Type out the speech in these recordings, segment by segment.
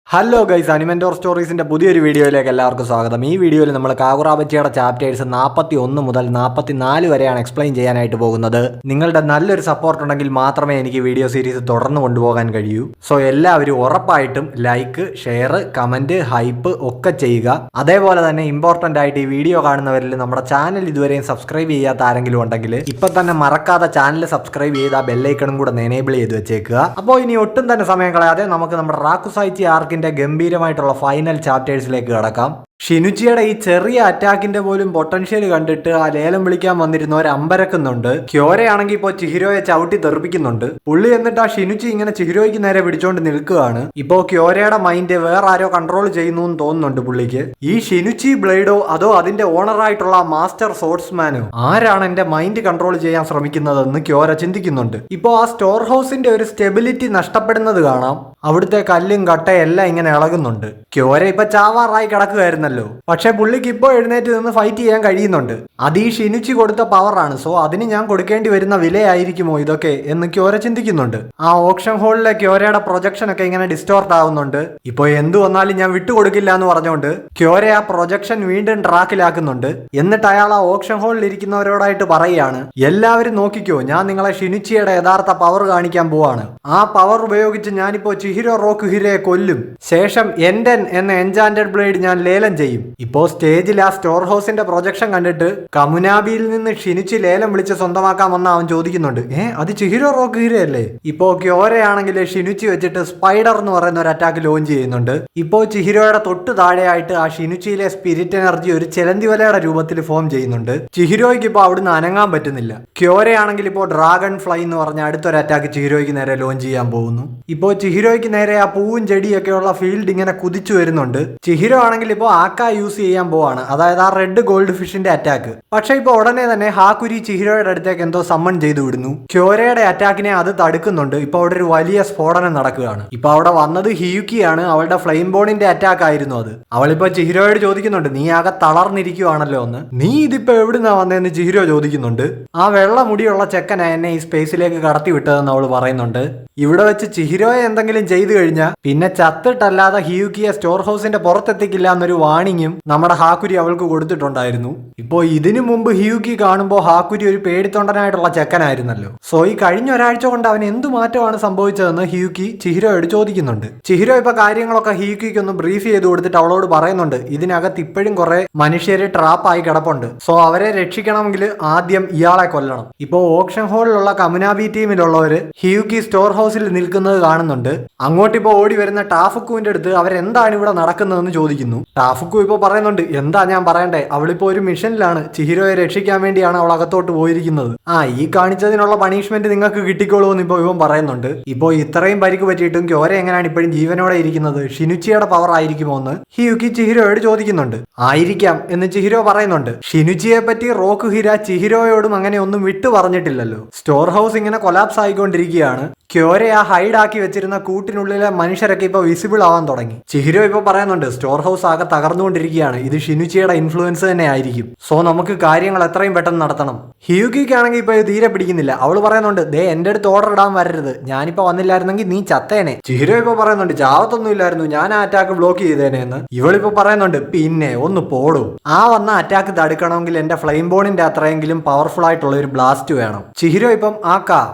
Hello guys, അനിമെൻറ്റോർ സ്റ്റോറീസിൻ്റെ പുതിയൊരു വീഡിയോയിലേക്ക് എല്ലാവർക്കും സ്വാഗതം. ഈ വീഡിയോയിൽ നമ്മൾ കാഗുറാബച്ചിയുടെ ചാപ്റ്റേഴ്സ് 41 മുതൽ 44 വരെയാണ് എക്സ്പ്ലെയിൻ ചെയ്യാനായിട്ട് പോകുന്നത്. നിങ്ങളുടെ നല്ലൊരു സപ്പോർട്ട് ഉണ്ടെങ്കിൽ മാത്രമേ എനിക്ക് വീഡിയോ സീരീസ് തുടർന്ന് കൊണ്ടുപോകാൻ കഴിയൂ. സോ എല്ലാവരും ഉറപ്പായിട്ടും ലൈക്ക്, ഷെയർ, കമൻറ്റ്, ഹൈപ്പ് ഒക്കെ ചെയ്യുക. അതേപോലെ തന്നെ ഇമ്പോർട്ടൻ്റ് ആയിട്ട് ഈ വീഡിയോ കാണുന്നവരിൽ നമ്മുടെ ചാനൽ ഇതുവരെയും സബ്സ്ക്രൈബ് ചെയ്യാത്ത ആരെങ്കിലും ഉണ്ടെങ്കിൽ ഇപ്പം തന്നെ മറക്കാതെ ചാനൽ സബ്സ്ക്രൈബ് ചെയ്ത് ആ ബെല്ലൈക്കണും കൂടെ എനേബിൾ ചെയ്ത് വെച്ചേക്കുക. അപ്പോൾ ഇനി ഒട്ടും തന്നെ സമയം കളയാതെ നമുക്ക് നമ്മുടെ റാക്കുസൈച്ചി ആർക്കിന്റെ ഗംഭീരമായിട്ടുള്ള ഫൈനൽ ചാപ്റ്റേഴ്സിലേക്ക് കടക്കാം. ഷിനുച്ചിയുടെ ഈ ചെറിയ അറ്റാക്കിന്റെ പോലും പൊട്ടൻഷ്യൽ കണ്ടിട്ട് ആ ലേലം വിളിക്കാൻ വന്നിരുന്നവർ അമ്പരക്കുന്നുണ്ട്. ക്യോരയാണെങ്കിൽ ഇപ്പോൾ ചിഹിരോയെ ചവിട്ടി തെറിപ്പിക്കുന്നുണ്ട്. പുള്ളി എന്നിട്ട് ആ ഷിനുച്ചി ഇങ്ങനെ ചിഹിരോയ്ക്ക് നേരെ പിടിച്ചോണ്ട് നിൽക്കുകയാണ്. ഇപ്പോ ക്യോരയുടെ മൈൻഡ് വേറെ ആരോ കൺട്രോൾ ചെയ്യുന്നു എന്ന് തോന്നുന്നുണ്ട് പുള്ളിക്ക്. ഈ ഷിനുച്ചി ബ്ലേഡോ അതോ അതിന്റെ ഓണറായിട്ടുള്ള മാസ്റ്റർ സോർട്സ്മാനോ ആരാണ് എന്റെ മൈൻഡ് കൺട്രോൾ ചെയ്യാൻ ശ്രമിക്കുന്നതെന്ന് ക്യോര ചിന്തിക്കുന്നുണ്ട്. ഇപ്പോ ആ സ്റ്റോർ ഹൗസിന്റെ ഒരു സ്റ്റെബിലിറ്റി നഷ്ടപ്പെടുന്നത് കാണാം. അവിടുത്തെ കല്ലും കട്ടയും എല്ലാം ഇങ്ങനെ ഇളകുന്നുണ്ട്. ക്യോര ഇപ്പൊ ചാവാറായി കിടക്കുകയായിരുന്നു. പക്ഷെ പുള്ളിക്ക് ഇപ്പോൾ എഴുന്നേറ്റ് നിന്ന് ഫൈറ്റ് ചെയ്യാൻ കഴിയുന്നുണ്ട്. അത് ഈ ഷിനുച്ചി കൊടുത്ത പവറാണ്. സോ അതിന് ഞാൻ കൊടുക്കേണ്ടി വരുന്ന വിലയായിരിക്കുമോ ഇതൊക്കെ എന്ന് ക്യോര ചിന്തിക്കുന്നുണ്ട്. ആ ഓപ്ഷൻ ഹോളിലെ ക്യോരയുടെ പ്രൊജക്ഷൻ ഒക്കെ ഇങ്ങനെ ഡിസ്റ്റോർട്ട് ആവുന്നുണ്ട്. ഇപ്പൊ എന്തു വന്നാലും ഞാൻ വിട്ടുകൊടുക്കില്ല എന്ന് പറഞ്ഞുകൊണ്ട് ക്യോര ആ പ്രൊജക്ഷൻ വീണ്ടും ട്രാക്കിലാക്കുന്നുണ്ട്. എന്നിട്ട് അയാൾ ആ ഓപ്ഷൻ ഹോളിൽ ഇരിക്കുന്നവരോടായിട്ട് പറയുകയാണ്, എല്ലാവരും നോക്കിക്കോ, ഞാൻ നിങ്ങളെ ഷിനുച്ചിയുടെ യഥാർത്ഥ പവർ കാണിക്കാൻ പോവാണ്. ആ പവർ ഉപയോഗിച്ച് ഞാനിപ്പോ ചിഹിരോ റോക്കുഹിരയെ കൊല്ലും. ശേഷം എൻഡൻ എന്ന എൻചാന്റഡ് ബ്ലേഡ് ഞാൻ ലേലം ചെയ്യും. ഇപ്പോ സ്റ്റേജിൽ ആ സ്റ്റോർ ഹൗസിന്റെ പ്രൊജക്ഷൻ കണ്ടിട്ട് കമുനാബിയിൽ നിന്ന് ഷിനുച്ചി ലേലം വിളിച്ച് സ്വന്തമാക്കാൻ വന്ന അവൻ ചോദിക്കുന്നുണ്ട്, അത് ചിഹിരോ റോക്കുഹിരയല്ലേ? ഇപ്പോ ക്യോരയാണെങ്കിൽ ഷിനുച്ചി വെച്ചിട്ട് സ്പൈഡർ എന്ന് പറയുന്ന ഒരു അറ്റാക്ക് ലോഞ്ച് ചെയ്യുന്നുണ്ട്. ഇപ്പോ ചിഹിരോയുടെ തൊട്ട് താഴെയായിട്ട് ആ ഷിനുച്ചിയിലെ സ്പിരിറ്റ് എനർജി ഒരു ചെലന്തി വലയുടെ രൂപത്തിൽ ഫോം ചെയ്യുന്നുണ്ട്. ചിഹിരോയ്ക്ക് ഇപ്പോ അവിടുന്ന് അനങ്ങാൻ പറ്റുന്നില്ല. ക്യോരയാണെങ്കിൽ ഇപ്പോൾ ഡ്രാഗൺ ഫ്ലൈ എന്ന് പറഞ്ഞ അടുത്തൊരു അറ്റാക്ക് ചിഹിരോയ്ക്ക് നേരെ ലോഞ്ച് ചെയ്യാൻ പോകുന്നു. ഇപ്പോ ചിഹിരോയ്ക്ക് നേരെ ആ പൂവും ചെടിയൊക്കെയുള്ള ഫീൽഡ് ഇങ്ങനെ കുതിച്ചു വരുന്നുണ്ട്. ചിഹിരോ ആണെങ്കിൽ ഇപ്പോൾ ആക്ക യൂസ് ചെയ്യാൻ പോവാണ്, അതായത് ആ റെഡ് ഗോൾഡ് ഫിഷിന്റെ അറ്റാക്ക്. പക്ഷെ ഇപ്പൊ ഉടനെ തന്നെ ഹാക്കുരി ചിഹിരോയുടെ അടുത്തേക്ക് എന്തോ സമ്മൺ ചെയ്തു വിടുന്നു. ക്യോരയുടെ അറ്റാക്കിനെ അത് തടുക്കുന്നുണ്ട്. ഇപ്പൊ അവിടെ ഒരു വലിയ സ്ഫോടനം നടക്കുകയാണ്. ഇപ്പൊ അവിടെ വന്നത് ഹിയുക്കിയാണ്. അവളുടെ ഫ്ലെയിം ബോണിന്റെ അറ്റാക്ക് ആയിരുന്നു അത്. അവളിപ്പോ ചിഹിരോയോട് ചോദിക്കുന്നുണ്ട്, നീ ആകെ തളർന്നിരിക്കുവാണല്ലോ എന്ന്. നീ ഇതിപ്പോ എവിടുന്നാ വന്നതെന്ന് ചിഹിരോ ചോദിക്കുന്നുണ്ട്. ആ വെള്ള മുടിയുള്ള ചെക്കനാ എന്നെ ഈ സ്പേസിലേക്ക് കടത്തി വിട്ടതെന്ന് അവൾ പറയുന്നുണ്ട്. ഇവിടെ വെച്ച് ചിഹിരോയെ എന്തെങ്കിലും ചെയ്തു കഴിഞ്ഞാൽ പിന്നെ ചത്തിട്ടല്ലാതെ ഹിയുക്കിയെ സ്റ്റോർ ഹൗസിന്റെ പുറത്തെത്തിക്കില്ല എന്നൊരു വാണിങ്ങും നമ്മുടെ ഹാക്കുരി അവൾക്ക് കൊടുത്തിട്ടുണ്ടായിരുന്നു. ഇപ്പോ ഇതിനു മുമ്പ് ഹിയുക്കി കാണുമ്പോൾ ഹാക്കുരി ഒരു പേടിത്തൊണ്ടനായിട്ടുള്ള ചെക്കനായിരുന്നല്ലോ. സോ ഈ കഴിഞ്ഞ ഒരാഴ്ച കൊണ്ട് അവൻ എന്ത് മാറ്റമാണ് സംഭവിച്ചതെന്ന് ഹിയുക്കി ചിഹിരോയോട് ചോദിക്കുന്നുണ്ട്. ചിഹിരോ ഇപ്പൊ കാര്യങ്ങളൊക്കെ ഹിയുക്കിക്ക് ഒന്ന് ബ്രീഫ് ചെയ്ത് കൊടുത്തിട്ട് അവളോട് പറയുന്നുണ്ട്, ഇതിനകത്ത് ഇപ്പോഴും കുറെ മനുഷ്യര് ട്രാപ്പായി കിടപ്പുണ്ട്. സോ അവരെ രക്ഷിക്കണമെങ്കിൽ ആദ്യം ഇയാളെ കൊല്ലണം. ഇപ്പോ ഓപ്ഷൻ ഹോളിലുള്ള കമുനാബി ടീമിലുള്ളവര് ഹിയുക്കി സ്റ്റോർ ഹൗസിൽ നിൽക്കുന്നത് കാണുന്നുണ്ട്. അങ്ങോട്ടിപ്പോ ഓടി വരുന്ന ടാഫുക്കുവിന്റെ അടുത്ത് അവരെന്താണ് ഇവിടെ നടക്കുന്നതെന്ന് ചോദിക്കുന്നു. ടാഫുക്കു ഇപ്പൊ പറയുന്നുണ്ട്, എന്താ ഞാൻ പറയണ്ടേ, അവളിപ്പോ ഒരു മിഷനിലാണ്. ചിഹിരോയെ രക്ഷിക്കാൻ വേണ്ടിയാണ് അവൾ അകത്തോട്ട് പോയിരിക്കുന്നത്. ഈ കാണിച്ചതിനുള്ള പണിഷ്മെന്റ് നിങ്ങൾക്ക് കിട്ടിക്കോളൂ എന്ന് ഇപ്പൊ ഇവൻ പറയുന്നുണ്ട്. ഇപ്പോ ഇത്രയും പരിക്ക് പറ്റിയിട്ടും ക്യോര എങ്ങനെയാണ് ഇപ്പോഴും ജീവനോടെ ഇരിക്കുന്നത്? ഷിനുച്ചിയുടെ പവർ ആയിരിക്കുമോ എന്ന് ഹിയുക്കി ചിഹിരോയോട് ചോദിക്കുന്നുണ്ട്. ആയിരിക്കാം എന്ന് ചിഹിരോ പറയുന്നുണ്ട്. ഷിനുച്ചിയെ പറ്റി റോക്കുഹിര ചിഹിരോയോടും അങ്ങനെ ഒന്നും വിട്ടു പറഞ്ഞിട്ടില്ലല്ലോ. സ്റ്റോർ ഹൗസ് ഇങ്ങനെ കൊലാപ്സ് ആയിക്കൊണ്ടിരിക്കുകയാണ്. ക്യോര ആ ഹൈഡ് ആക്കി വെച്ചിരുന്ന കൂട്ടിനുള്ളിലെ മനുഷ്യരൊക്കെ ഇപ്പൊ വിസിബിൾ ആവാൻ തുടങ്ങി. ചിഹിരോ ഇപ്പൊ പറയുന്നുണ്ട്, സ്റ്റോർ ഹൗസ് ആകെ തകർന്നുകൊണ്ടിരിക്കുകയാണ്. ഇത് ഷിനുച്ചിയുടെ ഇൻഫ്ലുവൻസ് തന്നെ ആയിരിക്കും. സോ നമുക്ക് കാര്യങ്ങൾ എത്രയും പെട്ടെന്ന് നടത്തണം. ഹിയുക്കിക്കാണെങ്കിൽ ഇപ്പൊ തീരെ പിടിക്കുന്നില്ല. അവള് പറയുന്നുണ്ട്, എന്റെ അടുത്ത് ഓർഡർ ഇടാൻ വരരുത്, ഞാനിപ്പോ വന്നില്ലായിരുന്നെങ്കിൽ നീ ചത്തേനെ. ചിഹിരോ ഇപ്പൊ പറയുന്നുണ്ട്, ചാവത്തൊന്നും ഇല്ലായിരുന്നു, ഞാൻ ആ അറ്റാക്ക് ബ്ലോക്ക് ചെയ്തേനെ എന്ന്. ഇവളിപ്പോ പറയുന്നുണ്ട്, പിന്നെ ഒന്ന് പോടും. ആ വന്ന അറ്റാക്ക് തടുക്കണമെങ്കിൽ എന്റെ ഫ്ലെയിം ബോണിന്റെ അത്രയെങ്കിലും പവർഫുൾ ആയിട്ടുള്ള ഒരു ബ്ലാസ്റ്റ് വേണം. ചിഹിരോ ഇപ്പം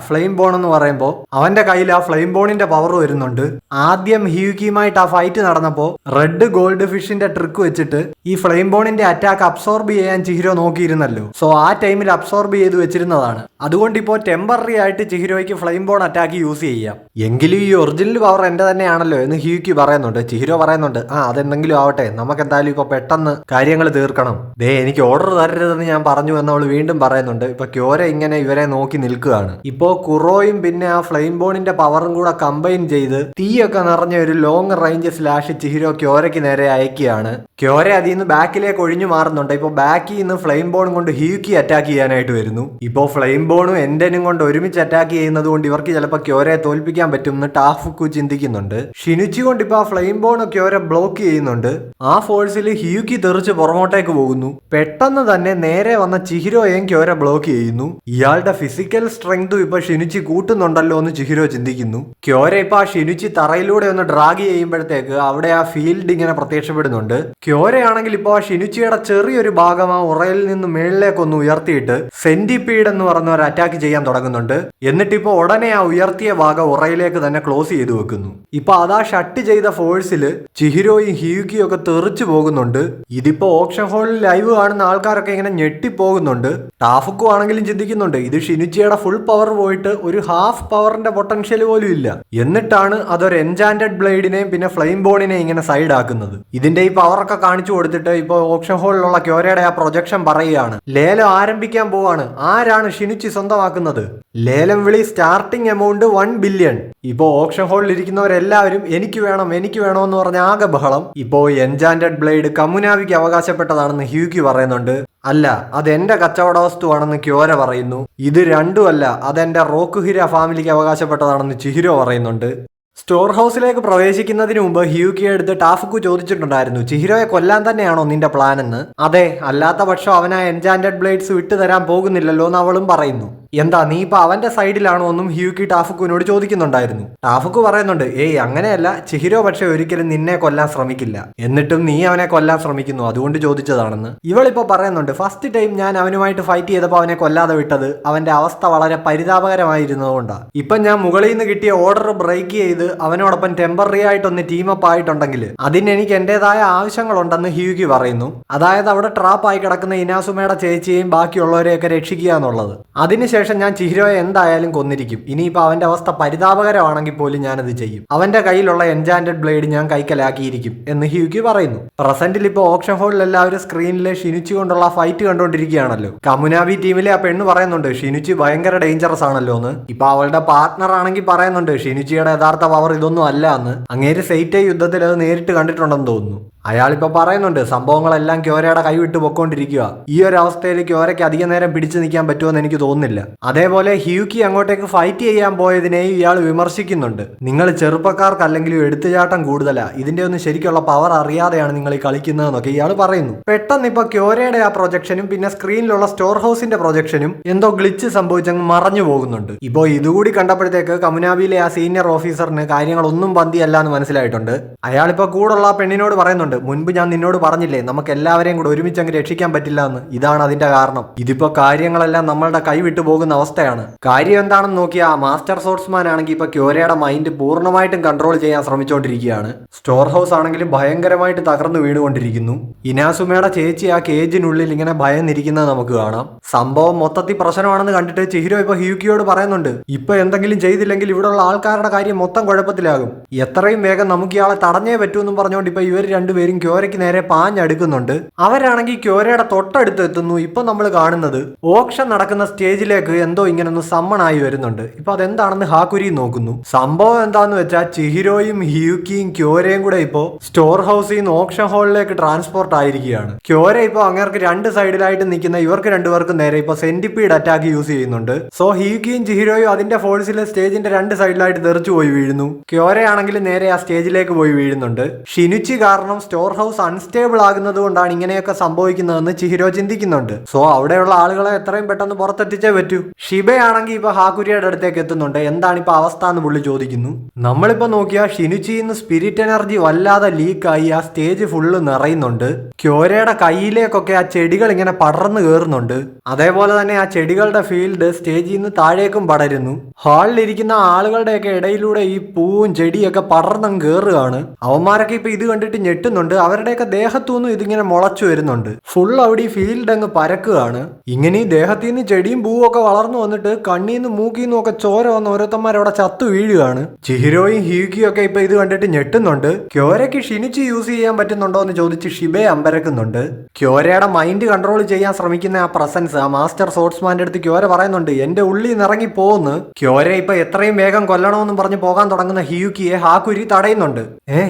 ഫ്ലെയിം ബോൺ എന്ന് പറയുമ്പോൾ അവന്റെ കയ്യിൽ ആ ഫ്ലെയിം ബോണിന്റെ പവർ വരുന്നുണ്ട്. ആദ്യം ഹിയുക്കിയുമായിട്ട് ആ ഫൈറ്റ് നടന്നപ്പോ റെഡ് ഗോൾഡ് ഫിഷിന്റെ ട്രിക്ക് വെച്ചിട്ട് ഈ ഫ്ലെയിം ബോണിന്റെ അറ്റാക്ക് അബ്സോർബ് ചെയ്യാൻ ചിഹിരോ നോക്കിയിരുന്നല്ലോ. സോ ആ ടൈമിൽ അബ്സോർബ് ചെയ്ത് വെച്ചിരുന്നതാണ്. അതുകൊണ്ട് ഇപ്പോൾ ടെമ്പററി ആയിട്ട് ചിഹിരോയ്ക്ക് ഫ്ലെയിം ബോൺ അറ്റാക്ക് യൂസ് ചെയ്യാം. എങ്കിലും ഈ ഒറിജിനൽ പവർ എന്റെ തന്നെയാണല്ലോ എന്ന് ഹിയുക്കി പറയുന്നുണ്ട്. ചിഹിരോ പറയുന്നുണ്ട്, അതെന്തെങ്കിലും ആവട്ടെ, നമുക്ക് എന്തായാലും ഇപ്പൊ പെട്ടെന്ന് കാര്യങ്ങൾ തീർക്കണം. എനിക്ക് ഓർഡർ തരരുതെന്ന് ഞാൻ പറഞ്ഞു എന്ന് അവൾ വീണ്ടും പറയുന്നുണ്ട്. ഇപ്പൊ ക്യോര ഇങ്ങനെ ഇവരെ നോക്കി നിൽക്കുകയാണ്. ഇപ്പോ കുറോയും പിന്നെ ആ ഫ്ലെയിം ബോണിന്റെ പവറും കൂടെ കമ്പൈൻ ചെയ്ത് തീയൊക്കെ നിറഞ്ഞ ഒരു ലോങ് റേഞ്ച് സ്ലാഷ് ചിഹിരോ ക്യോരയ്ക്ക് നേരെ അയക്കുകയാണ്. ക്യോര അതിൽ നിന്ന് ബാക്കിലേക്ക് ഒഴിഞ്ഞു മാറുന്നുണ്ട്. ഇപ്പൊ ബാക്കിൽ നിന്ന് ഫ്ലെയിം ബോൺ കൊണ്ട് ഹിയുക്കി അറ്റാക്ക് ചെയ്യാനായിട്ട് വരുന്നു. ഇപ്പോ ഫ്ലെയിം ബോണും എൻഡനും കൊണ്ട് ഒരുമിച്ച് അറ്റാക്ക് ചെയ്യുന്നത് കൊണ്ട് ഇവർക്ക് ചിലപ്പോൾ ക്യോരയെ തോൽപ്പിക്കാൻ രക്ഷിക്കാൻ പറ്റുമെന്ന് ടാഫുക്കു ചിന്തിക്കുന്നുണ്ട്. ഷിനുച്ചി കൊണ്ട് ഇപ്പൊ ആ ഫ്ലെയിം ബോൺ ക്യോരെ ബ്ലോക്ക് ചെയ്യുന്നുണ്ട്. ആ ഫോഴ്സിൽ ഹിയുക്കി തെറിച്ച് പുറമോട്ടേക്ക് പോകുന്നു. പെട്ടെന്ന് തന്നെ നേരെ വന്ന ചിഹിരോയെയും ക്യോരെ ബ്ലോക്ക് ചെയ്യുന്നു. ഇയാളുടെ ഫിസിക്കൽ സ്ട്രെങ്തും ഇപ്പൊ ഷിനുച്ചി കൂട്ടുന്നുണ്ടല്ലോ എന്ന് ചിഹിരോ ചിന്തിക്കുന്നു. ക്യോരെ ഇപ്പൊ ആ ഷിനുച്ചി തറയിലൂടെ ഒന്ന് ഡ്രാഗ് ചെയ്യുമ്പോഴത്തേക്ക് അവിടെ ആ ഫീൽഡ് ഇങ്ങനെ പ്രത്യക്ഷപ്പെടുന്നുണ്ട്. ക്യോരയാണെങ്കിൽ ഇപ്പൊ ആ ഷിനുച്ചിയുടെ ചെറിയൊരു ഭാഗം ആ ഉറയിൽ നിന്ന് മേളിലേക്ക് ഒന്ന് ഉയർത്തിയിട്ട് സെന്റിപീഡ് എന്ന് പറഞ്ഞ ഒരു അറ്റാക്ക് ചെയ്യാൻ തുടങ്ങുന്നുണ്ട്. എന്നിട്ട് ഇപ്പൊ ഉടനെ ആ ഉയർത്തിയ ഭാഗം ഉറയിലേക്ക് തന്നെ ക്ലോസ് ചെയ്തു വെക്കുന്നു. ഇപ്പൊ അതാ ഷട്ട് ചെയ്ത ഫോഴ്സിൽ ചിഹിരോയും ഹിയുക്കിയും ഒക്കെ തെറിച്ചു പോകുന്നുണ്ട്. ഇതിപ്പോ ഓപ്ഷൻ ഹോളിൽ ലൈവ് കാണുന്ന ആൾക്കാരൊക്കെ ഇങ്ങനെ ഞെട്ടിപ്പോകുന്നുണ്ട്. ടാഫുക്കു ആണെങ്കിലും ചിന്തിക്കുന്നുണ്ട് ഇത് ഷിനുച്ചിയുടെ ഫുൾ പവർ പോയിട്ട് ഒരു ഹാഫ് പവറിന്റെ പൊട്ടൻഷ്യൽ പോലും ഇല്ല. എന്നിട്ടാണ് അതൊരു എൻചാന്റഡ് ബ്ലേഡിനെയും പിന്നെ ഫ്ലെയിം ബോണിനെയും ഇങ്ങനെ സൈഡ് ആക്കുന്നത്. ഇതിന്റെ ഈ പവറൊക്കെ കാണിച്ചു കൊടുത്തിട്ട് ഇപ്പൊ ഓപ്ഷൻ ഹോളിലുള്ള ക്യോരയുടെ ആ പ്രൊജക്ഷൻ പറയുകയാണ്. ലേലം ആരംഭിക്കാൻ പോവാണ്. ആരാണ് ഷിനുച്ചി സ്വന്തമാക്കുന്നത്? ലേലം വിളി സ്റ്റാർട്ടിംഗ് എമൗണ്ട് 1 ബില്യൺ. ഇപ്പോ ഓപ്ഷൻ ഹോളിൽ ഇരിക്കുന്നവരെല്ലാവരും എനിക്ക് വേണം എന്ന് പറഞ്ഞ ആകെ ബഹളം. ഇപ്പോ എൻചാന്റഡ് ബ്ലേഡ് കമുനാവിക്ക് അവകാശപ്പെട്ടതാണെന്ന് ഹ്യൂക്കി പറയുന്നുണ്ട്. അല്ല, അതെന്റെ കച്ചവട വസ്തുവാണെന്ന് ക്യോര പറയുന്നു. ഇത് രണ്ടുമല്ല, അതെന്റെ റോക്കുഹിര ഫാമിലിക്ക് അവകാശപ്പെട്ടതാണെന്ന് ചിഹിരോ പറയുന്നുണ്ട്. സ്റ്റോർ ഹൗസിലേക്ക് പ്രവേശിക്കുന്നതിന് മുമ്പ് ഹ്യൂക്കിയെ എടുത്ത് ടാഫുക്കു ചോദിച്ചിട്ടുണ്ടായിരുന്നു, ചിഹിരോയെ കൊല്ലാൻ തന്നെയാണോ നിന്റെ പ്ലാൻ എന്ന്. അതെ, അല്ലാത്ത പക്ഷം അവൻ ആ എൻചാന്റഡ് ബ്ലേഡ്സ് വിട്ടുതരാൻ പോകുന്നില്ലല്ലോ എന്ന് അവളും പറയുന്നു. എന്താ നീ ഇപ്പൊ അവന്റെ സൈഡിലാണോ എന്നും ഹ്യൂക്കി ടാഫുക്കുവിനോട് ചോദിക്കുന്നുണ്ടായിരുന്നു. ടാഫുക്കു പറയുന്നുണ്ട്, ഏയ് അങ്ങനെയല്ല, ചിഹിരോ പക്ഷെ ഒരിക്കലും നിന്നെ കൊല്ലാൻ ശ്രമിക്കില്ല, എന്നിട്ടും നീ അവനെ കൊല്ലാൻ ശ്രമിക്കുന്നു, അതുകൊണ്ട് ചോദിച്ചതാണെന്ന്. ഇവളിപ്പോ പറയുന്നുണ്ട്, ഫസ്റ്റ് ടൈം ഞാൻ അവനുമായിട്ട് ഫൈറ്റ് ചെയ്തപ്പോൾ അവനെ കൊല്ലാതെ വിട്ടത് അവന്റെ അവസ്ഥ വളരെ പരിതാപകരമായിരുന്നതുകൊണ്ടാണ്. ഇപ്പൊ ഞാൻ മുകളിൽ നിന്ന് കിട്ടിയ ഓർഡർ ബ്രേക്ക് ചെയ്ത് അവനോടൊപ്പം ടെമ്പററി ആയിട്ടൊന്ന് ടീമപ്പ് ആയിട്ടുണ്ടെങ്കിൽ അതിന് എനിക്ക് എന്റേതായ ആവശ്യങ്ങളുണ്ടെന്ന് ഹ്യൂക്കി പറയുന്നു. അതായത് അവിടെ ട്രാപ്പായി കിടക്കുന്ന ഇനാസുമയുടെ ചേച്ചിയെയും ബാക്കിയുള്ളവരെയൊക്കെ രക്ഷിക്കുക എന്നുള്ളത്. അതിനുശേഷം ഞാൻ ചിഹിരോയെ എന്തായാലും കൊന്നിരിക്കും. ഇനിയിപ്പോൾ അവന്റെ അവസ്ഥ പരിതാപകരമാണെങ്കിൽ പോലും ഞാനത് ചെയ്യും. അവന്റെ കയ്യിലുള്ള എൻചാന്റഡ് ബ്ലേഡ് ഞാൻ കൈക്കലാക്കിയിരിക്കും എന്ന് ഹ്യൂക്കി പറയുന്നു. പ്രസന്റിൽ ഇപ്പോൾ ഓപ്ഷൻ ഹോളിൽ എല്ലാവരും സ്ക്രീനിൽ ഷിനുച്ചി കൊണ്ടുള്ള ഫൈറ്റ് കണ്ടുകൊണ്ടിരിക്കുകയാണല്ലോ. കമുനാബി ടീമിലെ ആ പെണ്ണ് പറയുന്നുണ്ട്, ഷിനുച്ചി ഭയങ്കര ഡേഞ്ചറസ് ആണല്ലോ എന്ന്. ഇപ്പൊ അവളുടെ പാർട്ട്ണർ ആണെങ്കിൽ പറയുന്നുണ്ട്, ഷിനുച്ചിയുടെ യഥാർത്ഥ പവർ ഇതൊന്നും അല്ല എന്ന്. അങ്ങേര് സെയ്റ്റേ യുദ്ധത്തിൽ അത് നേരിട്ട് കണ്ടിട്ടുണ്ടെന്ന് തോന്നുന്നു. അയാളിപ്പോ പറയുന്നുണ്ട്, സംഭവങ്ങളെല്ലാം ക്യോരയുടെ കൈവിട്ട് പൊക്കോണ്ടിരിക്കുക. ഈ ഒരു അവസ്ഥയിൽ ക്യോരയ്ക്ക് അധിക നേരം പിടിച്ചു നിൽക്കാൻ പറ്റുമെന്ന് എനിക്ക് തോന്നുന്നില്ല. അതേപോലെ ഹ്യൂക്കി അങ്ങോട്ടേക്ക് ഫൈറ്റ് ചെയ്യാൻ പോയതിനെയും ഇയാൾ വിമർശിക്കുന്നുണ്ട്. നിങ്ങൾ ചെറുപ്പക്കാർക്കല്ലെങ്കിലും എടുത്തുചാട്ടം കൂടുതലാ, ഇതിന്റെ ഒന്നും ശരിക്കുള്ള പവർ അറിയാതെയാണ് നിങ്ങൾ ഈ കളിക്കുന്നതെന്നൊക്കെ ഇയാൾ പറയുന്നു. പെട്ടെന്ന് ഇപ്പൊ ക്യോരയുടെ ആ പ്രൊജക്ഷനും പിന്നെ സ്ക്രീനിലുള്ള സ്റ്റോർ ഹൗസിന്റെ പ്രൊജക്ഷനും എന്തോ ഗ്ലിച്ച് സംഭവിച്ചങ്ങ് മറഞ്ഞു പോകുന്നുണ്ട്. ഇപ്പോ ഇതുകൂടി കണ്ടപ്പോഴത്തേക്ക് കമുനാബിയിലെ ആ സീനിയർ ഓഫീസറിന് കാര്യങ്ങളൊന്നും പന്തിയല്ല എന്ന് മനസ്സിലായിട്ടുണ്ട്. അയാളിപ്പോ കൂടുള്ള ആ പെണ്ണിനോട് പറയുന്നുണ്ട്, മുൻപ് ഞാൻ നിന്നോട് പറഞ്ഞില്ലേ നമുക്ക് എല്ലാവരെയും കൂടെ ഒരുമിച്ച് അങ്ങ് രക്ഷിക്കാൻ പറ്റില്ല എന്ന്. ഇതാണ് അതിന്റെ കാരണം. ഇതിപ്പോ കാര്യങ്ങളെല്ലാം നമ്മളുടെ കൈവിട്ടു പോകുന്ന അവസ്ഥയാണ്. കാര്യം എന്താണെന്ന് നോക്കിയാ മാസ്റ്റർ സോർട്സ്മാൻ ആണെങ്കിൽ ഇപ്പൊ ക്യോരയുടെ മൈൻഡ് പൂർണ്ണമായിട്ടും കൺട്രോൾ ചെയ്യാൻ ശ്രമിച്ചുകൊണ്ടിരിക്കുകയാണ്. സ്റ്റോർ ഹൗസ് ആണെങ്കിലും ഭയങ്കരമായിട്ട് തകർന്നു വീണുകൊണ്ടിരിക്കുന്നു. ഇനാസുമയുടെ ചേച്ചി ആ കേജിനുള്ളിൽ ഇങ്ങനെ ഭയന്നിരിക്കുന്നത് നമുക്ക് കാണാം. സംഭവം മൊത്തത്തിൽ പ്രശ്നമാണെന്ന് കണ്ടിട്ട് ചിഹിരോ ഇപ്പൊ ഹ്യൂക്കിയോട് പറയുന്നുണ്ട്, ഇപ്പൊ എന്തെങ്കിലും ചെയ്തില്ലെങ്കിൽ ഇവിടെയുള്ള ആൾക്കാരുടെ കാര്യം മൊത്തം കുഴപ്പത്തിലാകും. എത്രയും വേഗം നമുക്ക് ഇയാളെ തടഞ്ഞേ പറ്റൂന്നും പറഞ്ഞുകൊണ്ട് ഇപ്പൊ ഇവർ രണ്ടുപേരും ക്യോരയ്ക്ക് നേരെ പാഞ്ഞടുക്കുന്നുണ്ട്. അവരാണെങ്കിൽ ക്യോരയുടെ തൊട്ടടുത്ത് എത്തുന്നു. ഇപ്പൊ നമ്മൾ കാണുന്നത് ഓപ്ഷൻ നടക്കുന്ന സ്റ്റേജിലേക്ക് എന്തോ ഇങ്ങനെ ഒന്ന് സമ്മണായി വരുന്നുണ്ട്. ഇപ്പൊ അതെന്താണെന്ന് ഹാക്കുരി നോക്കുന്നു. സംഭവം എന്താന്ന് വെച്ചാൽ ചിഹിരോയും ഹ്യൂക്കിയും ക്യോരയും കൂടെ ഇപ്പോ സ്റ്റോർ ഹൗസിൽ നിന്ന് ഓപ്ഷൻ ഹാളിലേക്ക് ട്രാൻസ്പോർട്ട് ആയിരിക്കുകയാണ്. ക്യോര ഇപ്പൊ അങ്ങേർക്ക് രണ്ട് സൈഡിലായിട്ട് നിൽക്കുന്ന ഇവർക്ക് രണ്ടുപേർക്കും നേരെ ഇപ്പൊ സെന്റിപീഡ് അറ്റാക്ക് യൂസ് ചെയ്യുന്നുണ്ട്. സോ ഹ്യൂക്കിയും ചിഹിരോയും അതിന്റെ ഫോഴ്സിൽ സ്റ്റേജിന്റെ രണ്ട് സൈഡിലായിട്ട് തെറിച്ചു പോയി വീഴുന്നു. ക്യോരയാണെങ്കിൽ നേരെ ആ സ്റ്റേജിലേക്ക് പോയി വീഴുന്നുണ്ട്. ഷിനുച്ചി കാരണം സ്റ്റോർ ഹൗസ് അൺസ്റ്റേബിൾ ആകുന്നത് കൊണ്ടാണ് ഇങ്ങനെയൊക്കെ സംഭവിക്കുന്നതെന്ന് ചിഹിരോ ചിന്തിക്കുന്നുണ്ട്. സോ അവിടെയുള്ള ആളുകളെ എത്രയും പെട്ടെന്ന് പുറത്തെത്തിച്ചേ പറ്റൂ. ഷിബയാണെങ്കിൽ ഇപ്പൊ ഹാക്കുരിയുടെ അടുത്തേക്ക് എത്തുന്നുണ്ട്. എന്താണ് ഇപ്പൊ അവസ്ഥ എന്ന് പുള്ളി ചോദിക്കുന്നു. നമ്മളിപ്പോ നോക്കിയാൽ ഷിനുച്ചിന്ന് സ്പിരിറ്റ് എനർജി വല്ലാതെ ലീക്കായി ആ സ്റ്റേജ് ഫുള്ള് നിറയുന്നുണ്ട്. ക്യോരയുടെ കയ്യിലേക്കൊക്കെ ആ ചെടികൾ ഇങ്ങനെ പടർന്നു കയറുന്നുണ്ട്. അതേപോലെ തന്നെ ആ ചെടികളുടെ ഫീൽഡ് സ്റ്റേജിൽ നിന്ന് താഴേക്കും പടരുന്നു. ഹാളിലിരിക്കുന്ന ആളുകളുടെയൊക്കെ ഇടയിലൂടെ ഈ പൂവും ചെടിയൊക്കെ പടർന്നും കയറുകയാണ്. അവന്മാരൊക്കെ ഇപ്പൊ ഇത് കണ്ടിട്ട് ഞെട്ടുന്നുണ്ട്. അവരുടെയൊക്കെ ദേഹത്തുനിന്നും ഇതിങ്ങനെ മുളച്ചു വരുന്നുണ്ട്. ഫുൾ അവിടെ ഈ ഫീൽഡ് അങ്ങ് പരക്കുകയാണ്. ഇങ്ങനെ ഈ ദേഹത്തിൽ നിന്ന് ചെടിയും പൂവും ഒക്കെ വളർന്നു വന്നിട്ട് കണ്ണീന്നും മൂക്കിന്നും ഒക്കെ ചോര വന്ന് ഓരോരുത്തന്മാരവിടെ ചത്തു വീഴുകയാണ്. ചിഹിരോയും ഹ്യൂക്കിയും ഒക്കെ ഇപ്പൊ ഇത് കണ്ടിട്ട് ഞെട്ടുന്നുണ്ട്. ക്യോരയ്ക്ക് ഷിനുച്ചി യൂസ് ചെയ്യാൻ പറ്റുന്നുണ്ടോ എന്ന് ചോദിച്ച് ഷിബയെ അമ്പരക്കുന്നുണ്ട്. ക്യോരയുടെ മൈൻഡ് കൺട്രോൾ ചെയ്യാൻ ശ്രമിക്കുന്ന ആ പ്രസൻസ് ആ മാസ്റ്റർ സോർട്സ്മാന്റെ അടുത്ത് ക്യോര പറയുന്നുണ്ട്, എന്റെ ഉള്ളിൽ നിന്ന് ഇറങ്ങി പോകുന്നു. ക്യോര ഇപ്പൊ എത്രയും വേഗം കൊല്ലണമെന്നും പറഞ്ഞ് പോകാൻ തുടങ്ങുന്ന ഹ്യൂക്കിയെ ഹാക്കുരി തടയുന്നുണ്ട്.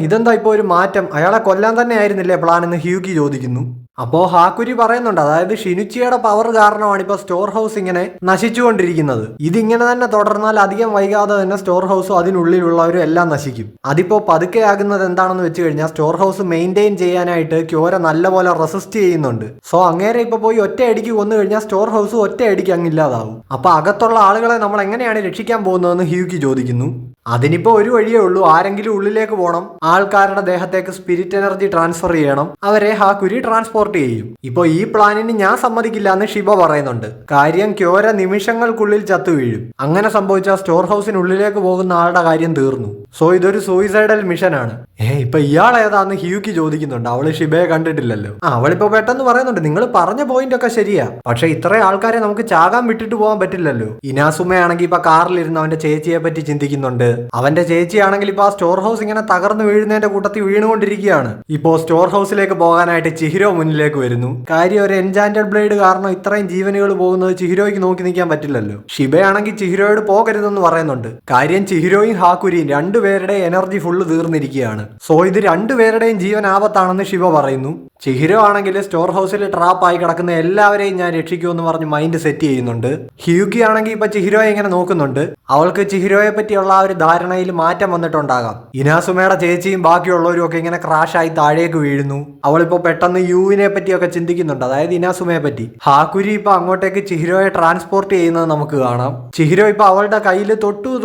ഇതെന്താ ഇപ്പൊ ഒരു മാറ്റം? അയാളെ കൊല്ലാൻ തന്നെ ആയിരുന്നില്ലേ പ്ലാൻ എന്ന് ഹ്യൂക്കി ചോദിക്കുന്നു. അപ്പോ ഹാക്കുരി പറയുന്നുണ്ട്, അതായത് ഷിനുച്ചിയുടെ പവർ കാരണമാണ് ഇപ്പൊ സ്റ്റോർ ഹൗസ് ഇങ്ങനെ നശിച്ചുകൊണ്ടിരിക്കുന്നത്. ഇതിങ്ങനെ തന്നെ തുടർന്നാൽ അധികം വൈകാതെ തന്നെ സ്റ്റോർ ഹൗസും അതിനുള്ളിലുള്ളവരും എല്ലാം നശിക്കും. അതിപ്പോ പതുക്കെ ആകുന്നത് എന്താണെന്ന് വെച്ച് കഴിഞ്ഞാൽ സ്റ്റോർ ഹൗസ് മെയിൻറ്റെയിൻ ചെയ്യാനായിട്ട് ക്യോര നല്ലപോലെ റെസിസ്റ്റ് ചെയ്യുന്നുണ്ട്. സോ അങ്ങേരെ ഇപ്പൊ പോയി ഒറ്റയടിക്ക് കൊന്നു കഴിഞ്ഞാൽ സ്റ്റോർ ഹൗസ് ഒറ്റയടിക്ക് അങ്ങില്ലാതാവും. അപ്പൊ അകത്തുള്ള ആളുകളെ നമ്മൾ എങ്ങനെയാണ് രക്ഷിക്കാൻ പോകുന്നതെന്ന് ഹ്യൂക്കി ചോദിക്കുന്നു. അതിനിപ്പോ ഒരു വഴിയേ ഉള്ളൂ, ആരെങ്കിലും ഉള്ളിലേക്ക് പോകണം, ആൾക്കാരുടെ ദേഹത്തേക്ക് സ്പിരിറ്റ് എനർജി ട്രാൻസ്ഫർ ചെയ്യണം, അവരെ ഹാക്കുരി ട്രാൻസ്പോർട്ട് ചെയ്യും. ഇപ്പൊ ഈ പ്ലാനിന് ഞാൻ സമ്മതിക്കില്ല എന്ന് ഷിബ പറയുന്നുണ്ട്. കാര്യം ക്യോര നിമിഷങ്ങൾക്കുള്ളിൽ ചത്തു വീഴും. അങ്ങനെ സംഭവിച്ചാൽ സ്റ്റോർ ഹൗസിനുള്ളിലേക്ക് പോകുന്ന ആളുടെ കാര്യം തീർന്നു. സോ ഇതൊരു സൂയിസൈഡൽ മിഷനാണ്. ഇപ്പൊ ഇയാൾ ഏതാന്ന് ഹ്യൂക്കി ചോദിക്കുന്നുണ്ട്. അവള് ഷിബയെ കണ്ടിട്ടില്ലല്ലോ. അവളിപ്പോ പെട്ടെന്ന് പറയുന്നുണ്ട്, നിങ്ങൾ പറഞ്ഞ പോയിന്റ് ഒക്കെ ശരിയാ, പക്ഷെ ഇത്രയും ആൾക്കാരെ നമുക്ക് ചാകാൻ വിട്ടിട്ട് പോകാൻ പറ്റില്ലല്ലോ. ഇനാസുമയാണെങ്കിൽ ഇപ്പൊ കാറിലിരുന്ന് അവന്റെ ചേച്ചിയെ പറ്റി ചിന്തിക്കുന്നുണ്ട്. അവന്റെ ചേച്ചിയാണെങ്കിൽ ഇപ്പൊ ആ സ്റ്റോർ ഹൗസ് ഇങ്ങനെ തകർന്നു വീഴുന്നതിന്റെ കൂട്ടത്തിൽ വീണുകൊണ്ടിരിക്കുകയാണ്. ഇപ്പോ സ്റ്റോർ ഹൗസിലേക്ക് പോകാനായിട്ട് ചിഹിരോ മുന്നിലേക്ക് വരുന്നു. കാര്യം ഒരു എൻചാന്റഡ് ബ്ലേഡ് കാരണം ഇത്രയും ജീവനുകൾ പോകുന്നത് ചിഹിരോയ്ക്ക് നോക്കി നിൽക്കാൻ പറ്റില്ലല്ലോ. ഷിബയാണെങ്കിൽ ചിഹിരോയോട് പോകരുതെന്ന് പറയുന്നുണ്ട്. കാര്യം ചിഹിരോയും ഹാക്കുരിയും രണ്ടുപേരുടെ എനർജി ഫുള്ള് തീർന്നിരിക്കുകയാണ്. സോ ഇത് രണ്ടുപേരുടെയും ജീവൻ ആപത്താണെന്ന് ഷിബ പറയുന്നു. ചിഹിരോ ആണെങ്കിൽ സ്റ്റോർ ഹൗസിൽ ട്രാപ്പായി കിടക്കുന്ന എല്ലാവരെയും ഞാൻ രക്ഷിക്കുമെന്ന് പറഞ്ഞ് മൈൻഡ് സെറ്റ് ചെയ്യുന്നുണ്ട്. ഹ്യൂക്കി ആണെങ്കിൽ ഇപ്പൊ ചിഹിരോയെ ഇങ്ങനെ നോക്കുന്നുണ്ട്. അവൾക്ക് ചിഹിരോയെ പറ്റിയുള്ള ആ ഒരു ധാരണയിൽ മാറ്റം വന്നിട്ടുണ്ടാകാം. ഇനാസുമയുടെ ചേച്ചിയും ബാക്കിയുള്ളവരും ഒക്കെ ഇങ്ങനെ ക്രാഷായി താഴേക്ക് വീഴുന്നു. അവളിപ്പോ പെട്ടെന്ന് യുവിനെ പറ്റിയൊക്കെ ചിന്തിക്കുന്നുണ്ട്, അതായത് ഇനാസുമയെ പറ്റി. ഹാക്കുരി ഇപ്പൊ അങ്ങോട്ടേക്ക് ചിഹിരോയെ ട്രാൻസ്പോർട്ട് ചെയ്യുന്നത് നമുക്ക് കാണാം. ചിഹിരോ ഇപ്പൊ അവളുടെ കയ്യിൽ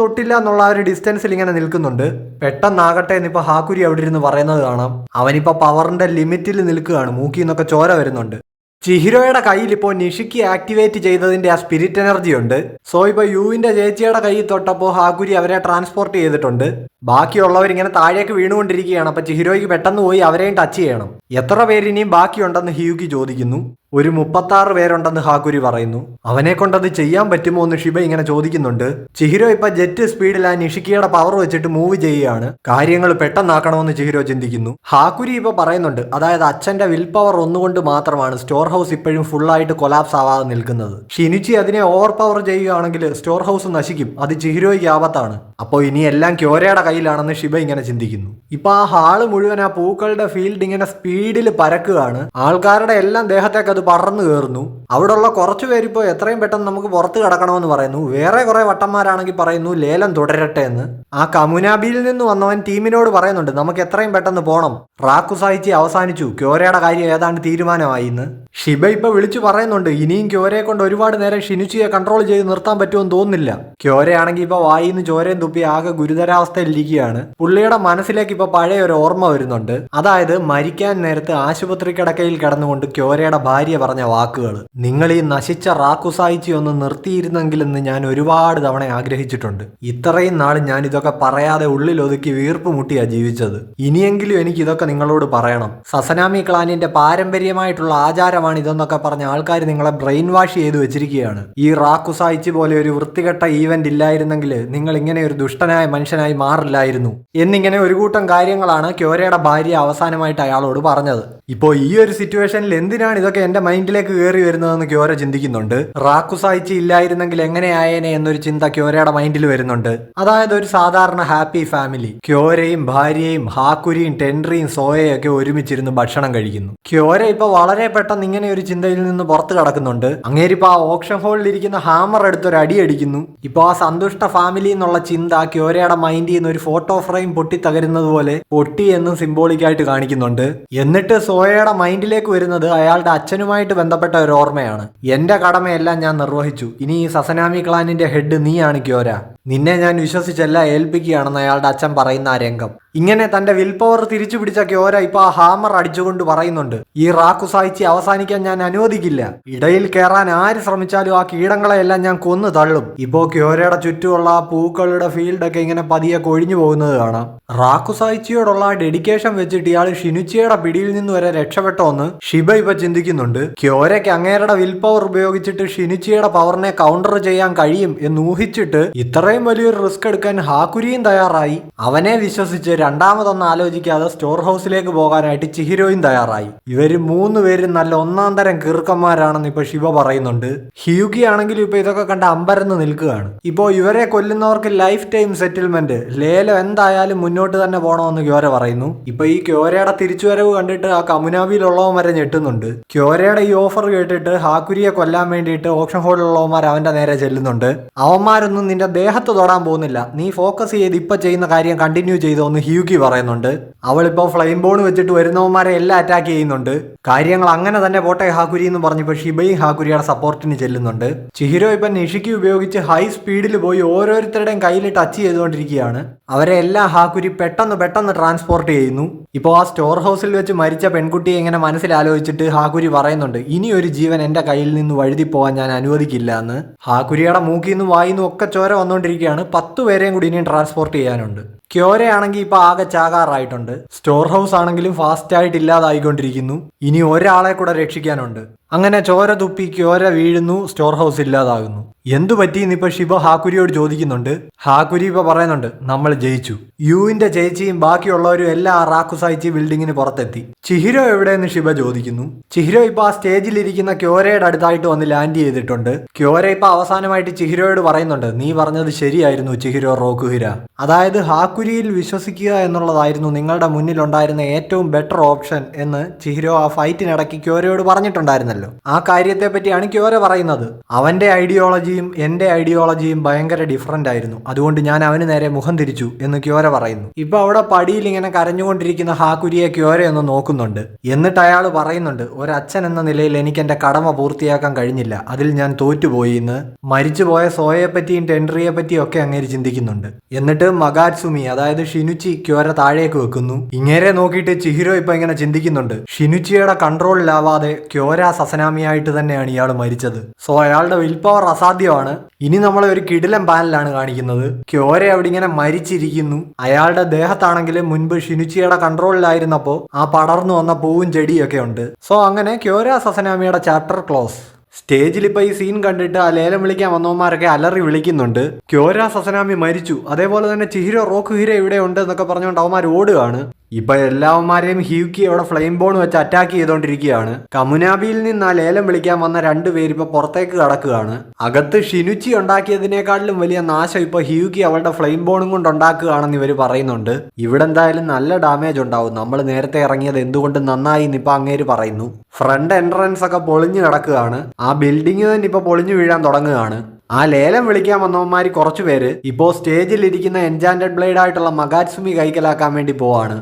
തൊട്ടില്ല എന്നുള്ള ഒരു ഡിസ്റ്റൻസിൽ ഇങ്ങനെ നിൽക്കുന്നുണ്ട്. പെട്ടെന്നാകട്ടെ എന്നിപ്പോ ഹാക്കുരി അവിടെ ഇരുന്ന് പറയുന്നത് കാണാം. അവനിപ്പോ പവറിന്റെ ലിമിറ്റിൽ നിൽക്കുകയാണ്. മൂക്കിൽ നിന്നൊക്കെ ചോര വരുന്നുണ്ട്. ചിഹിരോയുടെ കയ്യിൽ ഇപ്പോൾ നിഷിക്ക് ആക്ടിവേറ്റ് ചെയ്തതിന്റെ ആ സ്പിരിറ്റ് എനർജി ഉണ്ട്. സോ ഇപ്പൊ യുവിന്റെ ചേച്ചിയുടെ കയ്യിൽ തൊട്ടപ്പോൾ ഹാക്കുരി അവരെ ട്രാൻസ്പോർട്ട് ചെയ്തിട്ടുണ്ട്. ബാക്കിയുള്ളവർ ഇങ്ങനെ താഴേക്ക് വീണുകൊണ്ടിരിക്കുകയാണ്. അപ്പൊ ചിഹിരോയ്ക്ക് പെട്ടെന്ന് പോയി അവരെയും ടച്ച് ചെയ്യണം. എത്ര പേര് ഇനിയും ബാക്കിയുണ്ടെന്ന് ഹ്യൂക്കി ചോദിക്കുന്നു. ഒരു 36 പേരുണ്ടെന്ന് ഹാക്കുരി പറയുന്നു. അവനെ കൊണ്ടത് ചെയ്യാൻ പറ്റുമോ എന്ന് ഷിബ ഇങ്ങനെ ചോദിക്കുന്നുണ്ട്. ചിഹിരോ ഇപ്പൊ ജെറ്റ് സ്പീഡിൽ ആ നിഷിക്കിയുടെ പവർ വെച്ചിട്ട് മൂവ് ചെയ്യുകയാണ്. കാര്യങ്ങൾ പെട്ടെന്നാക്കണമെന്ന് ചിഹിരോ ചിന്തിക്കുന്നു. ഹാക്കുരി ഇപ്പൊ പറയുന്നുണ്ട്, അതായത് അച്ഛന്റെ വിൽ പവർ ഒന്നുകൊണ്ട് മാത്രമാണ് സ്റ്റോർ ഹൗസ് ഇപ്പോഴും ഫുള്ളായിട്ട് കൊലാപ്സ് ആവാതെ നിൽക്കുന്നത്. ഷിനുച്ചി അതിനെ ഓവർ പവർ ചെയ്യുകയാണെങ്കിൽ സ്റ്റോർ ഹൗസ് നശിക്കും. അത് ചിഹിരോയ്ക്ക് ആപത്താണ്. അപ്പോൾ ഇനി എല്ലാം ക്യോരയുടെ കയ്യിലാണെന്ന് ഷിബ ഇങ്ങനെ ചിന്തിക്കുന്നു. ഇപ്പൊ ആ ഹാള് മുഴുവൻ ആ പൂക്കളുടെ ഫീൽഡ് ഇങ്ങനെ സ്പീഡിൽ പരക്കുകയാണ്. ആൾക്കാരുടെ എല്ലാം ദേഹത്തേക്ക് അത് പടർന്നു കയറുന്നു. അവിടെ ഉള്ള കുറച്ചു പേരിപ്പോ എത്രയും പെട്ടെന്ന് നമുക്ക് പുറത്ത് കിടക്കണമെന്ന് പറയുന്നു. വേറെ കുറെ വട്ടന്മാരാണെങ്കിൽ പറയുന്നു ലേലം തുടരട്ടെ എന്ന്. ആ കമുനാബിയിൽ നിന്ന് വന്നവൻ ടീമിനോട് പറയുന്നുണ്ട്, നമുക്ക് എത്രയും പെട്ടെന്ന് പോണം, റാക്കുസായിച്ചി അവസാനിച്ചു, ക്യോരയുടെ കാര്യം ഏതാണ്ട് തീരുമാനമായി എന്ന്. ഷിബ ഇപ്പൊ വിളിച്ചു പറയുന്നുണ്ട്, ഇനിയും ക്യോരയെ കൊണ്ട് ഒരുപാട് നേരം ഷിനുച്ചിയെ കൺട്രോൾ ചെയ്ത് നിർത്താൻ പറ്റുമെന്ന് തോന്നുന്നില്ല. ക്യോരയാണെങ്കിൽ ഇപ്പൊ വായിന്ന് ചോരയും തുപ്പി ആകെ ഗുരുതരാവസ്ഥയിലിരിക്കുകയാണ്. പുള്ളിയുടെ മനസ്സിലേക്ക് ഇപ്പൊ പഴയ ഒരു ഓർമ്മ വരുന്നുണ്ട്. അതായത് മരിക്കാൻ നേരത്ത് ആശുപത്രി കിടക്കയിൽ കിടന്നുകൊണ്ട് ക്യോരയുടെ ഭാര്യ പറഞ്ഞ വാക്കുകൾ, നിങ്ങൾ ഈ നശിച്ച റാക്കുസായിച്ചി ഒന്ന് നിർത്തിയിരുന്നെങ്കിലെന്ന് ഞാൻ ഒരുപാട് തവണ ആഗ്രഹിച്ചിട്ടുണ്ട്. ഇത്രയും നാൾ ഞാൻ ഇതൊക്കെ പറയാതെ ഉള്ളിലൊതുക്കി വീർപ്പ് മുട്ടിയാ ജീവിച്ചത്. ഇനിയെങ്കിലും എനിക്ക് ഇതൊക്കെ നിങ്ങളോട് പറയണം. സസനാമി ക്ലാനിന്റെ പാരമ്പര്യമായിട്ടുള്ള ആചാരമാണ് ഇതെന്നൊക്കെ പറഞ്ഞ ആൾക്കാർ നിങ്ങളെ ബ്രെയിൻ വാഷ് ചെയ്ത് വെച്ചിരിക്കുകയാണ്. ഈ റാക്കുസായിച്ചി പോലെ ഒരു വൃത്തികെട്ട ഈവന്റ് ഇല്ലായിരുന്നെങ്കിൽ നിങ്ങൾ ഇങ്ങനെ ഒരു ദുഷ്ടനായ മനുഷ്യനായി മാറില്ലായിരുന്നു എന്നിങ്ങനെ ഒരു കൂട്ടം കാര്യങ്ങളാണ് ക്യോരയുടെ ഭാര്യ അവസാനമായിട്ട് അയാളോട് പറഞ്ഞത്. ഇപ്പോ ഈ ഒരു സിറ്റുവേഷനിൽ എന്തിനാണ് ഇതൊക്കെ എന്റെ മൈൻഡിലേക്ക് കയറി വരുന്നതെന്ന് ക്യോര ചിന്തിക്കുന്നുണ്ട്. റാക്കുസായിച്ചി ഇല്ലായിരുന്നെങ്കിൽ എങ്ങനെയായേനെ എന്നൊരു ചിന്ത ക്യോരയുടെ മൈൻഡിൽ വരുന്നുണ്ട്. അതായത് ഒരു സാധാരണ ഹാപ്പി ഫാമിലി. ക്യോരയും ഭാര്യയും ഹാക്കുരിയും ടെൻറിയും സോയയും ഒക്കെ ഒരുമിച്ചിരുന്ന് ഭക്ഷണം കഴിക്കുന്നു. ക്യോര ഇപ്പൊ വളരെ പെട്ടെന്ന് ഇങ്ങനെ ഒരു ചിന്തയിൽ നിന്ന് പുറത്ത് കടക്കുന്നുണ്ട്. അങ്ങേരിപ്പോ ആ ഓപ്ഷൻ ഹോളിൽ ഇരിക്കുന്ന ഹാമർ എടുത്തൊരു അടി അടിക്കുന്നു. ഇപ്പൊ ആ സന്തുഷ്ട ഫാമിലി എന്നുള്ള ചിന്ത ക്യോരയുടെ മൈൻഡിൽ നിന്ന് ഒരു ഫോട്ടോ ഫ്രെയിം പൊട്ടി തകരുന്നത് പോലെ പൊട്ടി എന്നും സിംബോളിക് ആയിട്ട് കാണിക്കുന്നുണ്ട്. എന്നിട്ട് സോയയുടെ മൈൻഡിലേക്ക് വരുന്നത് അയാളുടെ അച്ഛനുമായിട്ട് ബന്ധപ്പെട്ട ഒരു ഓർമ്മയാണ്. എന്റെ കടമയെല്ലാം ഞാൻ നിർവഹിച്ചു, ഇനി ഈ സസനാമി ക്ലാനിന്റെ ഹെഡ് നീയാണ് ക്യോര, നിന്നെ ഞാൻ വിശ്വസിച്ചെല്ലാം ഏൽപ്പിക്കുകയാണെന്ന് അയാളുടെ അച്ഛൻ പറയുന്ന ആ രംഗം. ഇങ്ങനെ തന്റെ വിൽ പവർ തിരിച്ചു പിടിച്ച ക്യോര ഇപ്പൊ ആ ഹാമർ അടിച്ചുകൊണ്ട് പറയുന്നുണ്ട്, ഈ റാക്കുസായിച്ചി അവസാനിക്കാൻ ഞാൻ അനുവദിക്കില്ല. ഇടയിൽ കയറാൻ ആര് ശ്രമിച്ചാലും ആ കീടങ്ങളെയെല്ലാം ഞാൻ കൊന്നു തള്ളും. ഇപ്പോ ക്യോരയുടെ ചുറ്റുമുള്ള ആ പൂക്കളുടെ ഫീൽഡൊക്കെ ഇങ്ങനെ പതിയെ കൊഴിഞ്ഞു പോകുന്നത് കാണാം. റാക്കുസായിച്ചിയോടുള്ള ആ ഡെഡിക്കേഷൻ വെച്ചിട്ട് ഇയാൾ ഷിനുച്ചിയുടെ പിടിയിൽ നിന്ന് വരെ രക്ഷപ്പെട്ടോന്ന് ഷിബ ഇപ്പൊ ചിന്തിക്കുന്നുണ്ട്. ക്യോരയ്ക്ക് അങ്ങേരുടെ വിൽ പവർ ഉപയോഗിച്ചിട്ട് ഷിനുച്ചിയുടെ പവറിനെ കൗണ്ടർ ചെയ്യാൻ കഴിയും എന്ന് ഊഹിച്ചിട്ട് ഇത്രയും വലിയൊരു റിസ്ക് എടുക്കാൻ ഹാക്കുരിയും തയ്യാറായി. അവനെ വിശ്വസിച്ച് രണ്ടാമതൊന്നും ആലോചിക്കാതെ സ്റ്റോർ ഹൗസിലേക്ക് പോകാനായിട്ട് ചിഹിരോയും തയ്യാറായി. ഇവര് 3 പേരും നല്ല ഒന്നാം തരം കിറുക്കന്മാരാണെന്ന് ഇപ്പൊ ശിവ പറയുന്നുണ്ട്. ഹിയുകി ആണെങ്കിലും ഇപ്പൊ ഇതൊക്കെ കണ്ട് അമ്പരന്ന് നിൽക്കുകയാണ്. ഇപ്പോ ഇവരെ കൊല്ലുന്നവർക്ക് ലൈഫ് ടൈം സെറ്റിൽമെന്റ്, ലേലം എന്തായാലും മുന്നോട്ട് തന്നെ പോകണമെന്ന് ക്യോര പറയുന്നു. ഇപ്പൊ ഈ ക്യോരയുടെ തിരിച്ചുവരവ് കണ്ടിട്ട് ആ കമുനാബിയിലുള്ളവൻ വരെ ഞെട്ടുന്നുണ്ട്. ക്യോരയുടെ ഈ ഓഫർ കേട്ടിട്ട് ഹാക്കുരിയെ കൊല്ലാൻ വേണ്ടിയിട്ട് ഓപ്ഷൻ ഹോളിലുള്ളവന്മാർ അവന്റെ നേരെ ചെല്ലുന്നുണ്ട്. അവന്മാരൊന്നും നിന്റെ ദേഹത്ത് തൊടാൻ പോകുന്നില്ല, നീ ഫോക്കസ് ചെയ്ത് ഇപ്പൊ ചെയ്യുന്ന കാര്യം കണ്ടിന്യൂ ചെയ്തോ എന്ന് ഹിയുകി പറയുന്നുണ്ട്. അവളിപ്പോ ഫ്ലെയിം ബോൺ വെച്ചിട്ട് വരുന്നവന്മാരെ എല്ലാം അറ്റാക്ക് ചെയ്യുന്നുണ്ട്. കാര്യങ്ങൾ അങ്ങനെ തന്നെ പോട്ടെ ഹാക്കുരി എന്ന് പറഞ്ഞപ്പോ ഷിബയും ഹാക്കുരിയുടെ സപ്പോർട്ടിന് ചെല്ലുന്നുണ്ട്. ചിഹിരോ ഇപ്പൊ നിഷിക്ക് ഉപയോഗിച്ച് ഹൈ സ്പീഡിൽ പോയി ഓരോരുത്തരുടെയും കയ്യിൽ ടച്ച് ചെയ്തുകൊണ്ടിരിക്കുകയാണ്. അവരെ എല്ലാം ഹാക്കുരി പെട്ടെന്ന് ട്രാൻസ്പോർട്ട് ചെയ്യുന്നു. ഇപ്പോൾ ആ സ്റ്റോർ ഹൗസിൽ വെച്ച് മരിച്ച പെൺകുട്ടിയെ ഇങ്ങനെ മനസ്സിലാലോചിച്ചിട്ട് ഹാക്കുരി പറയുന്നുണ്ട്, ഇനി ഒരു ജീവൻ എന്റെ കയ്യിൽ നിന്ന് വഴുതി പോകാൻ ഞാൻ അനുവദിക്കില്ല എന്ന്. ഹാക്കുരിയുടെ മൂക്കിൽ നിന്നും വായിന്നും ഒക്കെ ചോര വന്നുകൊണ്ടിരിക്കുകയാണ്. 10 പേരെയും കൂടി ഇനിയും ട്രാൻസ്പോർട്ട് ചെയ്യാനുണ്ട്. ക്യോരയാണെങ്കിൽ ഇപ്പൊ ആകെ ചാകാറായിട്ടുണ്ട്. സ്റ്റോർ ഹൗസ് ആണെങ്കിലും ഫാസ്റ്റ് ആയിട്ട് ഇല്ലാതായിക്കൊണ്ടിരിക്കുന്നു. ഇനി ഒരാളെ കൂടെ രക്ഷിക്കാനുണ്ട്. അങ്ങനെ ചോര തുപ്പി ക്യോര വീഴുന്നു, സ്റ്റോർ ഹൗസ് ഇല്ലാതാകുന്നു. എന്തു പറ്റിയെന്ന് ഇപ്പൊ ശിവ ഹാക്കുരിയോട് ചോദിക്കുന്നുണ്ട്. ഹാക്കുരി ഇപ്പൊ പറയുന്നുണ്ട്, നമ്മൾ ജയിച്ചു. യുവിന്റെ ചേച്ചിയും ബാക്കിയുള്ളവരും എല്ലാ റാക്കുസായിച്ചി ബിൽഡിങ്ങിന് പുറത്തെത്തി. ചിഹിരോ എവിടെയെന്ന് ശിവ ചോദിക്കുന്നു. ചിഹിരോ ഇപ്പൊ ആ സ്റ്റേജിലിരിക്കുന്ന ക്യോരയുടെ അടുത്തായിട്ട് വന്ന് ലാൻഡ് ചെയ്തിട്ടുണ്ട്. ക്യോര ഇപ്പൊ അവസാനമായിട്ട് ചിഹിരോയോട് പറയുന്നുണ്ട്, നീ പറഞ്ഞത് ശരിയായിരുന്നു ചിഹിരോ റോക്കുഹിര. അതായത് ഹാക്കുരിയിൽ വിശ്വസിക്കുക എന്നുള്ളതായിരുന്നു നിങ്ങളുടെ മുന്നിലുണ്ടായിരുന്ന ഏറ്റവും ബെറ്റർ ഓപ്ഷൻ എന്ന് ചിഹിരോ ആ ഫൈറ്റിനിടയ്ക്ക് ക്യോരയോട് പറഞ്ഞിട്ടുണ്ടായിരുന്നല്ലോ. ആ കാര്യത്തെ പറ്റിയാണ് ക്യോര പറയുന്നത്. അവന്റെ ഐഡിയോളജിയും എന്റെ ഐഡിയോളജിയും ഭയങ്കര ഡിഫറന്റ് ആയിരുന്നു, അതുകൊണ്ട് ഞാൻ അവന് നേരെ മുഖം തിരിച്ചു എന്ന് ക്യോര പറയുന്നു. ഇപ്പൊ അവിടെ പടിയിൽ ഇങ്ങനെ കരഞ്ഞുകൊണ്ടിരിക്കുന്ന ഹാക്കുരിയെ ക്യോര ഒന്ന് നോക്കുന്നുണ്ട്. എന്നിട്ട് അയാൾ പറയുന്നുണ്ട്, ഒരച്ഛൻ എന്ന നിലയിൽ എനിക്ക് എന്റെ കടമ പൂർത്തിയാക്കാൻ കഴിഞ്ഞില്ല, അതിൽ ഞാൻ തോറ്റുപോയി എന്ന്. മരിച്ചുപോയ സോയെ പറ്റിയും ടെൻഡറിയെ പറ്റിയും ഒക്കെ അങ്ങേര് ചിന്തിക്കുന്നുണ്ട്. എന്നിട്ട് മഗാറ്റ്സുമി അതായത് ഷിനുച്ചി ക്യോര താഴേക്ക് വെക്കുന്നു. ഇങ്ങേരെ നോക്കിയിട്ട് ചിഹിരോ ഇപ്പൊ ഇങ്ങനെ ചിന്തിക്കുന്നുണ്ട്, ഷിനുച്ചിയുടെ കൺട്രോളിലാവാതെ ക്യോര സസനാമിയായിട്ട് തന്നെയാണ് ഇയാൾ മരിച്ചത്. സോ അയാളുടെ വിൽ പവർ അസാധ്യമാണ്. ഇനി നമ്മളെ ഒരു കിടിലൻ പാനലാണ് കാണിക്കുന്നത്. ക്യോര അവിടെ ഇങ്ങനെ മരിച്ചിരിക്കുന്നു. അയാളുടെ ദേഹത്താണെങ്കിൽ മുൻപ് ഷിനുച്ചിയുടെ കൺട്രോളിലായിരുന്നപ്പോ ആ പടർന്നു വന്ന പൂവും ചെടിയൊക്കെ ഉണ്ട്. സോ അങ്ങനെ ക്യോര സസനാമിയുടെ ചാപ്റ്റർ ക്ലോസ്. സ്റ്റേജിൽ ഇപ്പൊ ഈ സീൻ കണ്ടിട്ട് ആ ലേലം വിളിക്കാൻ വന്നവന്മാരൊക്കെ അലറി വിളിക്കുന്നുണ്ട്, ക്യോര സസനാമി മരിച്ചു, അതേപോലെ തന്നെ ചിഹിരോ റോക്കുഹിര ഇവിടെ ഉണ്ട് എന്നൊക്കെ പറഞ്ഞുകൊണ്ട് അവന്മാർ ഓടുകയാണ്. ഇപ്പൊ എല്ലാവന്മാരെയും ഹിയുക്കി അവിടെ ഫ്ലെയിം ബോൺ വെച്ച് അറ്റാക്ക് ചെയ്തോണ്ടിരിക്കുകയാണ്. കമുനാബിയിൽ നിന്ന് ആ ലേലം വിളിക്കാൻ വന്ന 2 പേര് ഇപ്പൊ പുറത്തേക്ക് കടക്കുകയാണ്. അകത്ത് ഷിനുച്ചി ഉണ്ടാക്കിയതിനേക്കാളിലും വലിയ നാശം ഇപ്പൊ ഹിയുക്കി അവളുടെ ഫ്ലെയിം ബോണും കൊണ്ട് ഉണ്ടാക്കുകയാണെന്ന് ഇവര് പറയുന്നുണ്ട്. ഇവിടെ എന്തായാലും നല്ല ഡാമേജ് ഉണ്ടാവും, നമ്മൾ നേരത്തെ ഇറങ്ങിയത് എന്തുകൊണ്ട് നന്നായി എന്ന് ഇപ്പൊ അങ്ങേര് പറയുന്നു. ഫ്രണ്ട് എൻട്രൻസ് ഒക്കെ പൊളിഞ്ഞു കിടക്കുകയാണ്. ആ ബിൽഡിംഗ് തന്നെ ഇപ്പൊ പൊളിഞ്ഞു വീഴാൻ തുടങ്ങുകയാണ്. ആ ലേലം വിളിക്കാൻ വന്നവന്മാര് കുറച്ചുപേര് ഇപ്പോ സ്റ്റേജിൽ ഇരിക്കുന്ന എൻചാന്റഡ് ബ്ലേഡ് ആയിട്ടുള്ള മഗാറ്റ്സുമി കൈക്കലാക്കാൻ വേണ്ടി പോവാണ്.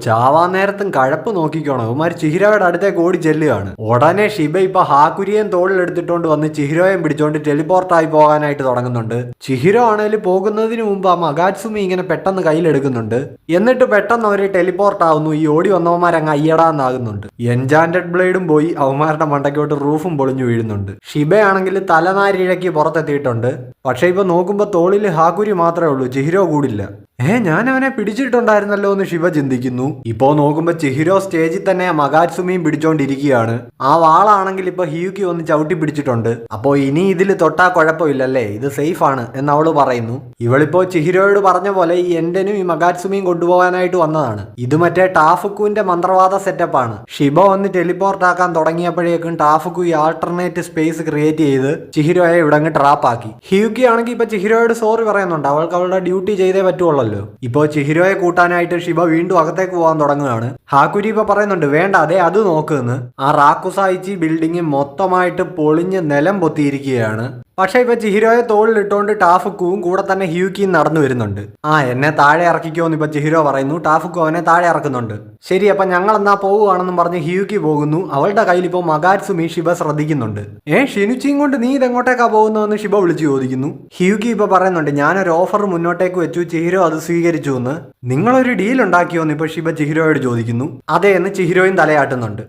ചാവാൻ നേരത്തും കഴപ്പ് നോക്കിക്കോണം. അവന്മാർ ചിഹിരോയുടെ അടുത്തേക്ക് ഓടി ചെല്ലുകയാണ്. ഉടനെ ഷിബ ഇപ്പൊ ഹാക്കുരിയും തോളിലെടുത്തിട്ടോണ്ട് വന്ന് ചിഹിരോയും പിടിച്ചോണ്ട് ടെലിപോർട്ടായി പോകാനായിട്ട് തുടങ്ങുന്നുണ്ട്. ചിഹിരോ ആണെങ്കിൽ പോകുന്നതിന് മുമ്പ് ആ മഗാറ്റ്സുമി ഇങ്ങനെ പെട്ടെന്ന് കയ്യിലെടുക്കുന്നുണ്ട്. എന്നിട്ട് പെട്ടെന്ന് അവര് ടെലിപോർട്ട് ആവുന്നു. ഈ ഓടി വന്നവന്മാരങ്ങ് അയ്യടാന്നാകുന്നുണ്ട്. എൻചാന്റഡ് ബ്ലേഡും പോയി അവന്മാരുടെ മണ്ടയ്ക്കോട്ട് റൂഫും പൊളിഞ്ഞു വീഴുന്നുണ്ട്. ഷിബയാണെങ്കിൽ തലനാരിഴയ്ക്ക് പുറത്തെത്തിയിട്ടുണ്ട്. പക്ഷെ ഇപ്പൊ നോക്കുമ്പോ തോളിൽ ഹാക്കുരി മാത്രമേ ഉള്ളൂ, ചിഹിരോ കൂടില്ല. ഞാൻ അവനെ പിടിച്ചിട്ടുണ്ടായിരുന്നല്ലോ എന്ന് ശിവ ചിന്തിക്കുന്നു. ഇപ്പോ നോക്കുമ്പോ ചിഹിരോ സ്റ്റേജിൽ തന്നെ മഗാറ്റ്സുമിയും പിടിച്ചോണ്ടിരിക്കുകയാണ്. ആ വാളാണെങ്കിൽ ഇപ്പൊ ഹിയുക്കി ഒന്ന് ചവിട്ടി പിടിച്ചിട്ടുണ്ട്. അപ്പോ ഇനി ഇതിൽ തൊട്ടാ കുഴപ്പമില്ലല്ലേ, ഇത് സേഫ് ആണ് എന്ന് അവള് പറയുന്നു. ഇവളിപ്പോ ചിഹിരോയോട് പറഞ്ഞ പോലെ ഈ എൻഡനും ഈ മഗാറ്റ്സുമിയും കൊണ്ടുപോകാനായിട്ട് വന്നതാണ്. ഇത് മറ്റേ ടാഫുക്കുവിന്റെ മന്ത്രവാദ സെറ്റപ്പാണ്. ഷിബ വന്ന് ടെലിപോർട്ട് ആക്കാൻ തുടങ്ങിയപ്പോഴേക്കും ടാഫുക്കു ഈ ആൾട്ടർനേറ്റ് സ്പേസ് ക്രിയേറ്റ് ചെയ്ത് ചിഹിരോയെ ഇവിടെ അങ്ങ് ട്രാപ്പാക്കി. ഹിയുക്കി ആണെങ്കിൽ ഇപ്പൊ ചിഹിരോയോട് സോറി പറയുന്നുണ്ട്, അവൾക്ക് അവളുടെ ഡ്യൂട്ടി ചെയ്തേ പറ്റുള്ളൂ. ഇപ്പോ ചിഹിരോയെ കൂട്ടാനായിട്ട് ഷിബ വീണ്ടും അകത്തേക്ക് പോകാൻ തുടങ്ങുകയാണ്. ഹാക്കുരി ഇപ്പൊ പറയുന്നുണ്ട്, വേണ്ട അതെ അത് നോക്കുന്നു. ആ റാക്കുസായിച്ചി ബിൽഡിംഗ് മൊത്തമായിട്ട് പൊളിഞ്ഞ് നിലം പൊത്തിയിരിക്കുകയാണ്. പക്ഷെ ഇപ്പൊ ചിഹിരോയെ തോളിലിട്ടുകൊണ്ട് ടാഫുക്കുവും കൂടെ തന്നെ ഹിയുക്കിയും നടന്നു വരുന്നുണ്ട്. എന്നെ താഴെ ഇറക്കിക്കോന്ന് ഇപ്പൊ ചിഹിരോ പറയുന്നു. ടാഫുക്കു അവനെ താഴെ ഇറക്കുന്നുണ്ട്. ശരി അപ്പൊ ഞങ്ങൾ എന്നാ പോവുകയാണെന്നും പറഞ്ഞ് ഹിയുക്കി പോകുന്നു. അവളുടെ കയ്യിൽ ഇപ്പോ മഗാറ്റ്സുമി ഷിബ ശ്രദ്ധിക്കുന്നുണ്ട്. ഷിനുച്ചിയും കൊണ്ട് നീ ഇതെങ്ങോട്ടേക്കാ പോകുന്നതെന്ന് ഷിബ വിളിച്ചു ചോദിക്കുന്നു. ഹിയുക്കി ഇപ്പൊ പറയുന്നുണ്ട്, ഞാനൊരു ഓഫർ മുന്നോട്ടേക്ക് വെച്ചു, ചിഹിരോ അത് സ്വീകരിച്ചു എന്ന്. നിങ്ങളൊരു ഡീൽ ഉണ്ടാക്കിയോന്ന് ഇപ്പൊ ഷിബ ചിഹിരോയോട് ചോദിക്കുന്നു. അതെ എന്ന് ചിഹിരോയും തലയാട്ടുന്നുണ്ട്.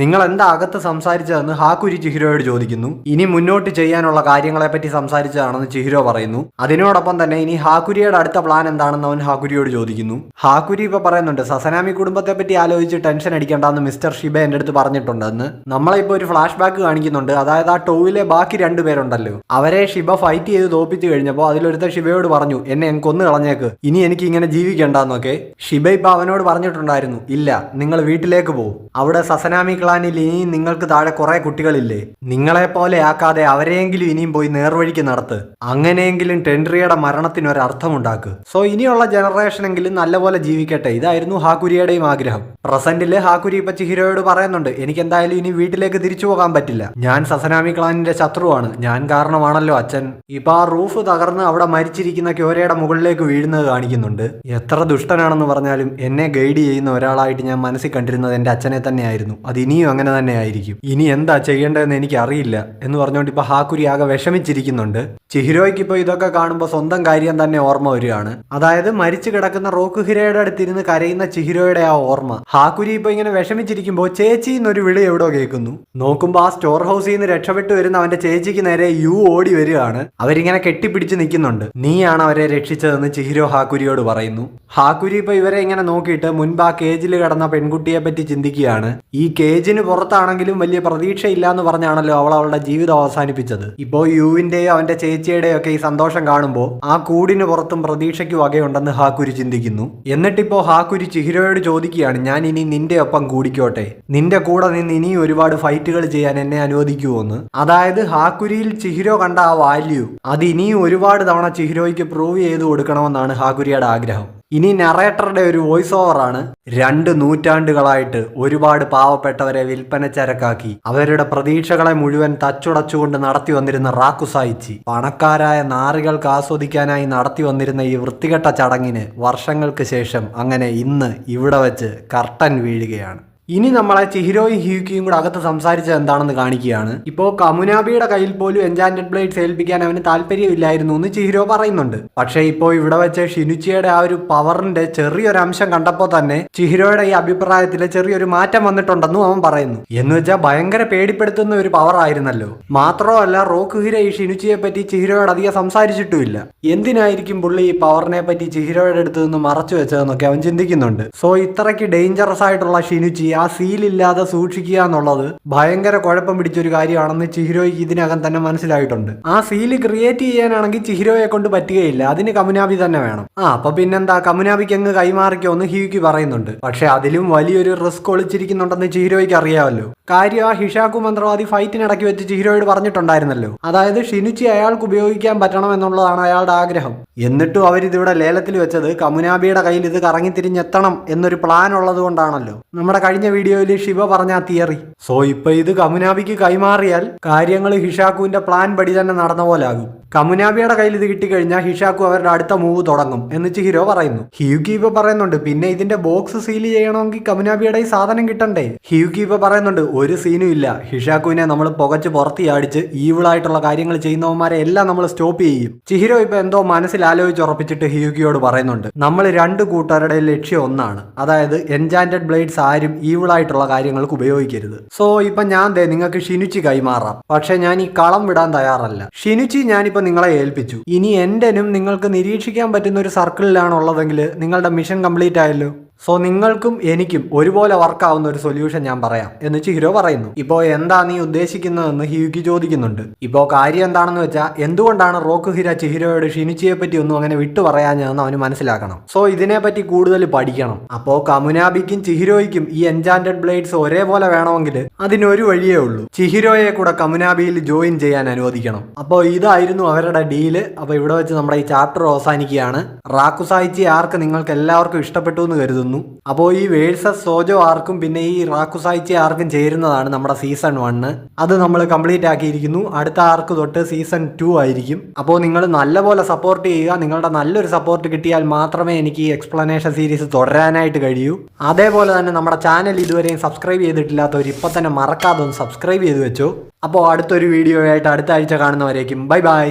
നിങ്ങൾ എന്താ അകത്ത് സംസാരിച്ചതെന്ന് ഹാക്കുരി ചിഹിരോയോട് ചോദിക്കുന്നു. ഇനി മുന്നോട്ട് ചെയ്യാനുള്ള കാര്യങ്ങളെപ്പറ്റി സംസാരിച്ചതാണെന്ന് ചിഹിരോ പറയുന്നു. അതിനോടൊപ്പം തന്നെ ഇനി ഹാക്കുരിയുടെ അടുത്ത പ്ലാൻ എന്താണെന്ന് അവൻ ഹാക്കുരിയോട് ചോദിക്കുന്നു. ഹാക്കുരി ഇപ്പൊ പറയുന്നുണ്ട്, സസനാമി കുടുംബത്തെ പറ്റി ആലോചിച്ച് ടെൻഷൻ അടിക്കണ്ടെന്ന് മിസ്റ്റർ ഷിബ എന്റെ അടുത്ത് പറഞ്ഞിട്ടുണ്ടെന്ന്. നമ്മളിപ്പോ ഒരു ഫ്ലാഷ് ബാക്ക് കാണിക്കുന്നുണ്ട്. അതായത് ആ ടോവിലെ ബാക്കി രണ്ടുപേരുണ്ടല്ലോ, അവരെ ഷിബ ഫൈറ്റ് ചെയ്ത് തോപ്പിച്ചു കഴിഞ്ഞപ്പോൾ അതിലൊരുത്ത ഷിബയോട് പറഞ്ഞു, എന്നെ കൊന്നു കളഞ്ഞേക്ക്, ഇനി എനിക്ക് ഇങ്ങനെ ജീവിക്കണ്ടെന്നൊക്കെ. ഷിബ ഇപ്പൊ അവനോട് പറഞ്ഞിട്ടുണ്ടായിരുന്നു, ഇല്ല നിങ്ങൾ വീട്ടിലേക്ക് പോകും, അവിടെ സസനാമി ക്ലാനിൽ ഇനിയും നിങ്ങൾക്ക് താഴെ കുറെ കുട്ടികളില്ലേ, നിങ്ങളെ പോലെ ആക്കാതെ അവരെയെങ്കിലും ഇനിയും പോയി നേർവഴിക്ക് നടത്ത്, അങ്ങനെയെങ്കിലും ടെൻഡ്രിയുടെ മരണത്തിന് ഒരു അർത്ഥമുണ്ടാക്ക്. സോ ഇനിയുള്ള ജനറേഷനെങ്കിലും നല്ലപോലെ ജീവിക്കട്ടെ. ഇതായിരുന്നു ഹാക്കുരിയുടെയും ആഗ്രഹം. പ്രസന്റില് ഹാക്കുരി ഇപ്പൊ ചിഹിരോയോട് പറയുന്നുണ്ട്, എനിക്ക് എന്തായാലും ഇനി വീട്ടിലേക്ക് തിരിച്ചു പോകാൻ പറ്റില്ല, ഞാൻ സസനാമി ക്ലാനിന്റെ ശത്രുവാണ്, ഞാൻ കാരണമാണല്ലോ അച്ഛൻ. ഇപ്പൊ ആ റൂഫ് തകർന്ന് അവിടെ മരിച്ചിരിക്കുന്ന ക്യോരയുടെ മുകളിലേക്ക് വീഴുന്നത് കാണിക്കുന്നുണ്ട്. എത്ര ദുഷ്ടനാണെന്ന് പറഞ്ഞാലും എന്നെ ഗൈഡ് ചെയ്യുന്ന ഒരാളായിട്ട് ഞാൻ മനസ്സിൽ കണ്ടിരുന്നത് എന്റെ അച്ഛനെ തന്നെയായിരുന്നു. അത് ഇനിയും അങ്ങനെ തന്നെ ആയിരിക്കും. ഇനി എന്താ ചെയ്യേണ്ടതെന്ന് എനിക്ക് അറിയില്ല എന്ന് പറഞ്ഞുകൊണ്ട് ഇപ്പൊ ഹാക്കുരി ആകെ വിഷമിച്ചിരിക്കുന്നുണ്ട്. ചിഹിരോയ്ക്ക് ഇപ്പൊ ഇതൊക്കെ കാണുമ്പോൾ സ്വന്തം കാര്യം തന്നെ ഓർമ്മ വരികയാണ്. അതായത് മരിച്ചു കിടക്കുന്ന റോക്കുഹിരയുടെ അടുത്തിരുന്ന് കരയുന്ന ചിഹിരോയുടെ ആ ഓർമ്മ. ഹാക്കുരി ഇപ്പൊ ഇങ്ങനെ വിഷമിച്ചിരിക്കുമ്പോൾ ചേച്ചി എന്നൊരു വിളി എവിടോ കേൾക്കുന്നു. നോക്കുമ്പോ ആ സ്റ്റോർ ഹൗസിൽ നിന്ന് രക്ഷപ്പെട്ടു വരുന്ന അവന്റെ ചേച്ചിക്ക് നേരെ യു ഓടി വരികയാണ്. അവരിങ്ങനെ കെട്ടിപ്പിടിച്ച് നിൽക്കുന്നുണ്ട്. നീയാണ് അവരെ രക്ഷിച്ചതെന്ന് ചിഹിരോ ഹാക്കുരിയോട് പറയുന്നു. ഹാക്കുരി ഇപ്പൊ ഇവരെ ഇങ്ങനെ നോക്കിയിട്ട് മുൻപ് ആ കേജിൽ കിടന്ന പെൺകുട്ടിയെ പറ്റി ചിന്തിക്കുകയാണ്. ഈ കേജിന് പുറത്താണെങ്കിലും വലിയ പ്രതീക്ഷയില്ല എന്ന് പറഞ്ഞാണല്ലോ അവൾ അവളുടെ ജീവിതം അവസാനിപ്പിച്ചത്. ഇപ്പോ യുവിന്റെയോ അവന്റെ ചേച്ചിയുടെയോ ഒക്കെ ഈ സന്തോഷം കാണുമ്പോൾ ആ കൂടിന് പുറത്തും പ്രതീക്ഷയ്ക്ക് വകയുണ്ടെന്ന് ഹാക്കുരി ചിന്തിക്കുന്നു. എന്നിട്ടിപ്പോ ഹാക്കുരി ചിഹിരോയോട് ചോദിക്കുകയാണ്, ഞാൻ ഇനി നിന്റെ ഒപ്പം കൂടിക്കോട്ടെ, നിന്റെ കൂടെ നിന്ന് ഇനിയും ഒരുപാട് ഫൈറ്റുകൾ ചെയ്യാൻ എന്നെ അനുവദിക്കുമോന്ന്. അതായത് ഹാക്കുരിയിൽ ചിഹിരോ കണ്ട ആ വാല്യൂ അത് ഇനിയും ഒരുപാട് തവണ ചിഹിരോയ്ക്ക് പ്രൂവ് ചെയ്ത് കൊടുക്കണമെന്നാണ് ഹാക്കുരിയുടെ ആഗ്രഹം. ഇനി നറേറ്ററുടെ ഒരു വോയിസ് ഓവറാണ്. 2 നൂറ്റാണ്ടുകളായിട്ട് ഒരുപാട് പാവപ്പെട്ടവരെ വിൽപ്പന ചരക്കാക്കി അവരുടെ പ്രതീക്ഷകളെ മുഴുവൻ തച്ചുടച്ചുകൊണ്ട് നടത്തി വന്നിരുന്ന റാക്കുസായിച്ചി പണക്കാരായ നാറികൾക്ക് ആസ്വദിക്കാനായി നടത്തി വന്നിരുന്ന ഈ വൃത്തികെട്ട ചടങ്ങിന് വർഷങ്ങൾക്ക് ശേഷം അങ്ങനെ ഇന്ന് ഇവിടെ വെച്ച് കർട്ടൻ വീഴുകയാണ്. ഇനി നമ്മളെ ചിഹിരോയും ഹ്യൂക്കിയും കൂടെ അകത്ത് സംസാരിച്ചത് എന്താണെന്ന് കാണിക്കുകയാണ്. ഇപ്പോൾ കമുനാബിയുടെ കയ്യിൽ പോലും എൻചാന്റഡ് ബ്ലേഡ്സ് ഏൽപ്പിക്കാൻ അവന് താല്പര്യമില്ലായിരുന്നു എന്ന് ചിഹിരോ പറയുന്നുണ്ട്. പക്ഷേ ഇപ്പോൾ ഇവിടെ വെച്ച് ഷിനുച്ചിയുടെ ആ ഒരു പവറിന്റെ ചെറിയൊരു അംശം കണ്ടപ്പോൾ തന്നെ ചിഹിരോയുടെ ഈ അഭിപ്രായത്തിൽ ചെറിയൊരു മാറ്റം വന്നിട്ടുണ്ടെന്നും അവൻ പറയുന്നു. എന്ന് വെച്ചാൽ ഭയങ്കര പേടിപ്പെടുത്തുന്ന ഒരു പവർ ആയിരുന്നല്ലോ. മാത്രമല്ല റോക്കുഹിര ഈ ഷിനുച്ചിയെ പറ്റി ചിഹിരോയോട് അധികം സംസാരിച്ചിട്ടുമില്ല. എന്തിനായിരിക്കും പുള്ളി ഈ പവറിനെ പറ്റി ചിഹിരോയുടെ അടുത്ത് നിന്ന് മറച്ചു വെച്ചതെന്നൊക്കെ അവൻ ചിന്തിക്കുന്നുണ്ട്. സോ ഇത്രയ്ക്ക് ഡേഞ്ചറസ് ആയിട്ടുള്ള ഷിനുച്ചി ആ സീലില്ലാതെ സൂക്ഷിക്കുക എന്നുള്ളത് ഭയങ്കര കുഴപ്പം പിടിച്ചൊരു കാര്യമാണെന്ന് ചിഹിരോയ്ക്ക് ഇതിനകം തന്നെ മനസ്സിലായിട്ടുണ്ട്. ആ സീല് ക്രിയേറ്റ് ചെയ്യാനാണെങ്കിൽ ചിഹിരോയെ കൊണ്ട് പറ്റുകയില്ല, അതിന് കമുനാബി തന്നെ വേണം. അപ്പൊ പിന്നെന്താ, കമുനാബിക്ക് അങ്ങ് കൈമാറിക്കോ എന്ന് ഹ്യൂക്കി പറയുന്നുണ്ട്. പക്ഷെ അതിലും വലിയൊരു റിസ്ക് ഒളിച്ചിരിക്കുന്നുണ്ടെന്ന് ചിഹിരോയ്ക്ക് അറിയാമല്ലോ. കാര്യം ആ ഹിഷാക്കു മന്ത്രവാദി ഫൈറ്റിനിടയ്ക്ക് വെച്ച് ചിഹിരോയോട് പറഞ്ഞിട്ടുണ്ടായിരുന്നല്ലോ. അതായത് ഷിനുച്ചി അയാൾക്ക് ഉപയോഗിക്കാൻ പറ്റണം എന്നുള്ളതാണ് അയാളുടെ ആഗ്രഹം. എന്നിട്ടും അവരിതിവിടെ ലേലത്തിൽ വെച്ചത് കമുനാബിയുടെ കയ്യിൽ ഇത് കറങ്ങിത്തിരിഞ്ഞെത്തണം എന്നൊരു പ്ലാൻ ഉള്ളത് കൊണ്ടാണല്ലോ. നമ്മുടെ കഴിഞ്ഞ വീഡിയോയിൽ ശിവ പറഞ്ഞ ആ തിയറി. സോ ഇപ്പൊ ഇത് കമുനാബിക്ക് കൈമാറിയാൽ കാര്യങ്ങൾ ഹിഷാക്കുവിന്റെ പ്ലാൻ പടി തന്നെ നടന്ന പോലെ ആകും. കമുനാബിയുടെ കയ്യിൽ ഇത് കിട്ടിക്കഴിഞ്ഞാൽ ഹിഷാക്കു അവരുടെ അടുത്ത മൂവ് തുടങ്ങും എന്ന് ചിഹിരോ പറയുന്നു. ഹ്യൂക്കി ഇപ്പൊ പറയുന്നുണ്ട്, പിന്നെ ഇതിന്റെ ബോക്സ് സീൽ ചെയ്യണമെങ്കിൽ കമുനാബിയുടെ ഈ സാധനം കിട്ടണ്ടേ. ഹ്യൂക്കി ഇപ്പൊ പറയുന്നുണ്ട്, ഒരു സീനും ഇല്ല, ഹിഷാക്കുവിനെ നമ്മൾ പുകച്ച് പുറത്തിയാടിച്ച് ഈവിളായിട്ടുള്ള കാര്യങ്ങൾ ചെയ്യുന്നവന്മാരെ എല്ലാം നമ്മൾ സ്റ്റോപ്പ് ചെയ്യും. ചിഹിരോ ഇപ്പൊ എന്തോ മനസ്സിൽ ആലോചിച്ചുറപ്പിച്ചിട്ട് ഹ്യൂക്കിയോട് പറയുന്നുണ്ട്, നമ്മൾ 2 കൂട്ടരുടെ ലക്ഷ്യം ഒന്നാണ്, അതായത് എൻചാന്റഡ് ബ്ലേഡ്സ് ആരും ഈവിളായിട്ടുള്ള കാര്യങ്ങൾക്ക് ഉപയോഗിക്കരുത്. സോ ഇപ്പൊ ഞാൻ നിങ്ങൾക്ക് ഷിനുച്ചി കൈമാറാം, പക്ഷെ ഞാൻ ഈ കളം വിടാൻ തയ്യാറല്ല. ഷിനുച്ചി ഞാനിപ്പോ നിങ്ങളെ ഏൽപ്പിച്ചു, ഇനി എന്റെനും നിങ്ങൾക്ക് നിരീക്ഷിക്കാൻ പറ്റുന്ന ഒരു സർക്കിളിലാണുള്ളതെങ്കിൽ നിങ്ങളുടെ മിഷൻ കംപ്ലീറ്റ് ആയല്ലോ. സോ നിങ്ങൾക്കും എനിക്കും ഒരുപോലെ വർക്കാവുന്ന ഒരു സൊല്യൂഷൻ ഞാൻ പറയാം എന്ന് ചിഹിരോ പറയുന്നു. ഇപ്പോ എന്താ നീ ഉദ്ദേശിക്കുന്നതെന്ന് ഹ്യൂക്കി ചോദിക്കുന്നുണ്ട്. ഇപ്പോ കാര്യം എന്താണെന്ന് വെച്ചാൽ എന്തുകൊണ്ടാണ് റോക്കുഹിര ചിഹിരോയോട് ഷിനുച്ചിയെ പറ്റി ഒന്നും അങ്ങനെ വിട്ടു പറയാഞ്ഞതെന്ന് അവന് മനസ്സിലാക്കണം. സോ ഇതിനെപ്പറ്റി കൂടുതൽ പഠിക്കണം. അപ്പോ കമുനാബിക്കും ചിഹിരോയ്ക്കും ഈ എൻചാന്റഡ് ബ്ലേഡ്സ് ഒരേപോലെ വേണമെങ്കിൽ അതിനൊരു വഴിയേ ഉള്ളൂ, ചിഹിരോയെ കൂടെ കമുനാബിയിൽ ജോയിൻ ചെയ്യാൻ അനുവദിക്കണം. അപ്പോൾ ഇതായിരുന്നു അവരുടെ ഡീല്. അപ്പോൾ ഇവിടെ വെച്ച് നമ്മുടെ ഈ ചാപ്റ്റർ അവസാനിക്കുകയാണ്. റാക്കുസായിച്ചി ആർക്ക് നിങ്ങൾക്ക് എല്ലാവർക്കും ഇഷ്ടപ്പെട്ടു എന്ന് കരുതുന്നു. അപ്പോൾ ഈ വേഴ്സസ് സോജോ ആർക്കും പിന്നെ ഈ റാക്കുസായിച്ചി ആർക്കും ചേരുന്നതാണ് നമ്മുടെ സീസൺ 1. അത് നമ്മൾ കംപ്ലീറ്റ് ആക്കിയിരിക്കുന്നു. അടുത്ത ആർക്ക് തൊട്ട് സീസൺ 2 ആയിരിക്കും. അപ്പോൾ നിങ്ങൾ നല്ലപോലെ സപ്പോർട്ട് ചെയ്യുക. നിങ്ങളുടെ നല്ലൊരു സപ്പോർട്ട് കിട്ടിയാൽ മാത്രമേ എനിക്ക് ഈ എക്സ്പ്ലനേഷൻ സീരീസ് തുടരാനായിട്ട് കഴിയൂ. അതേപോലെ തന്നെ നമ്മുടെ ചാനൽ ഇതുവരെയും സബ്സ്ക്രൈബ് ചെയ്തിട്ടില്ലാത്തവർ ഇപ്പം തന്നെ മറക്കാതെ ഒന്ന് സബ്സ്ക്രൈബ് ചെയ്ത് വെച്ചോ. അപ്പോൾ അടുത്തൊരു വീഡിയോ ആയിട്ട് അടുത്ത ആഴ്ച കാണുന്നവരേക്കും ബൈ ബൈ.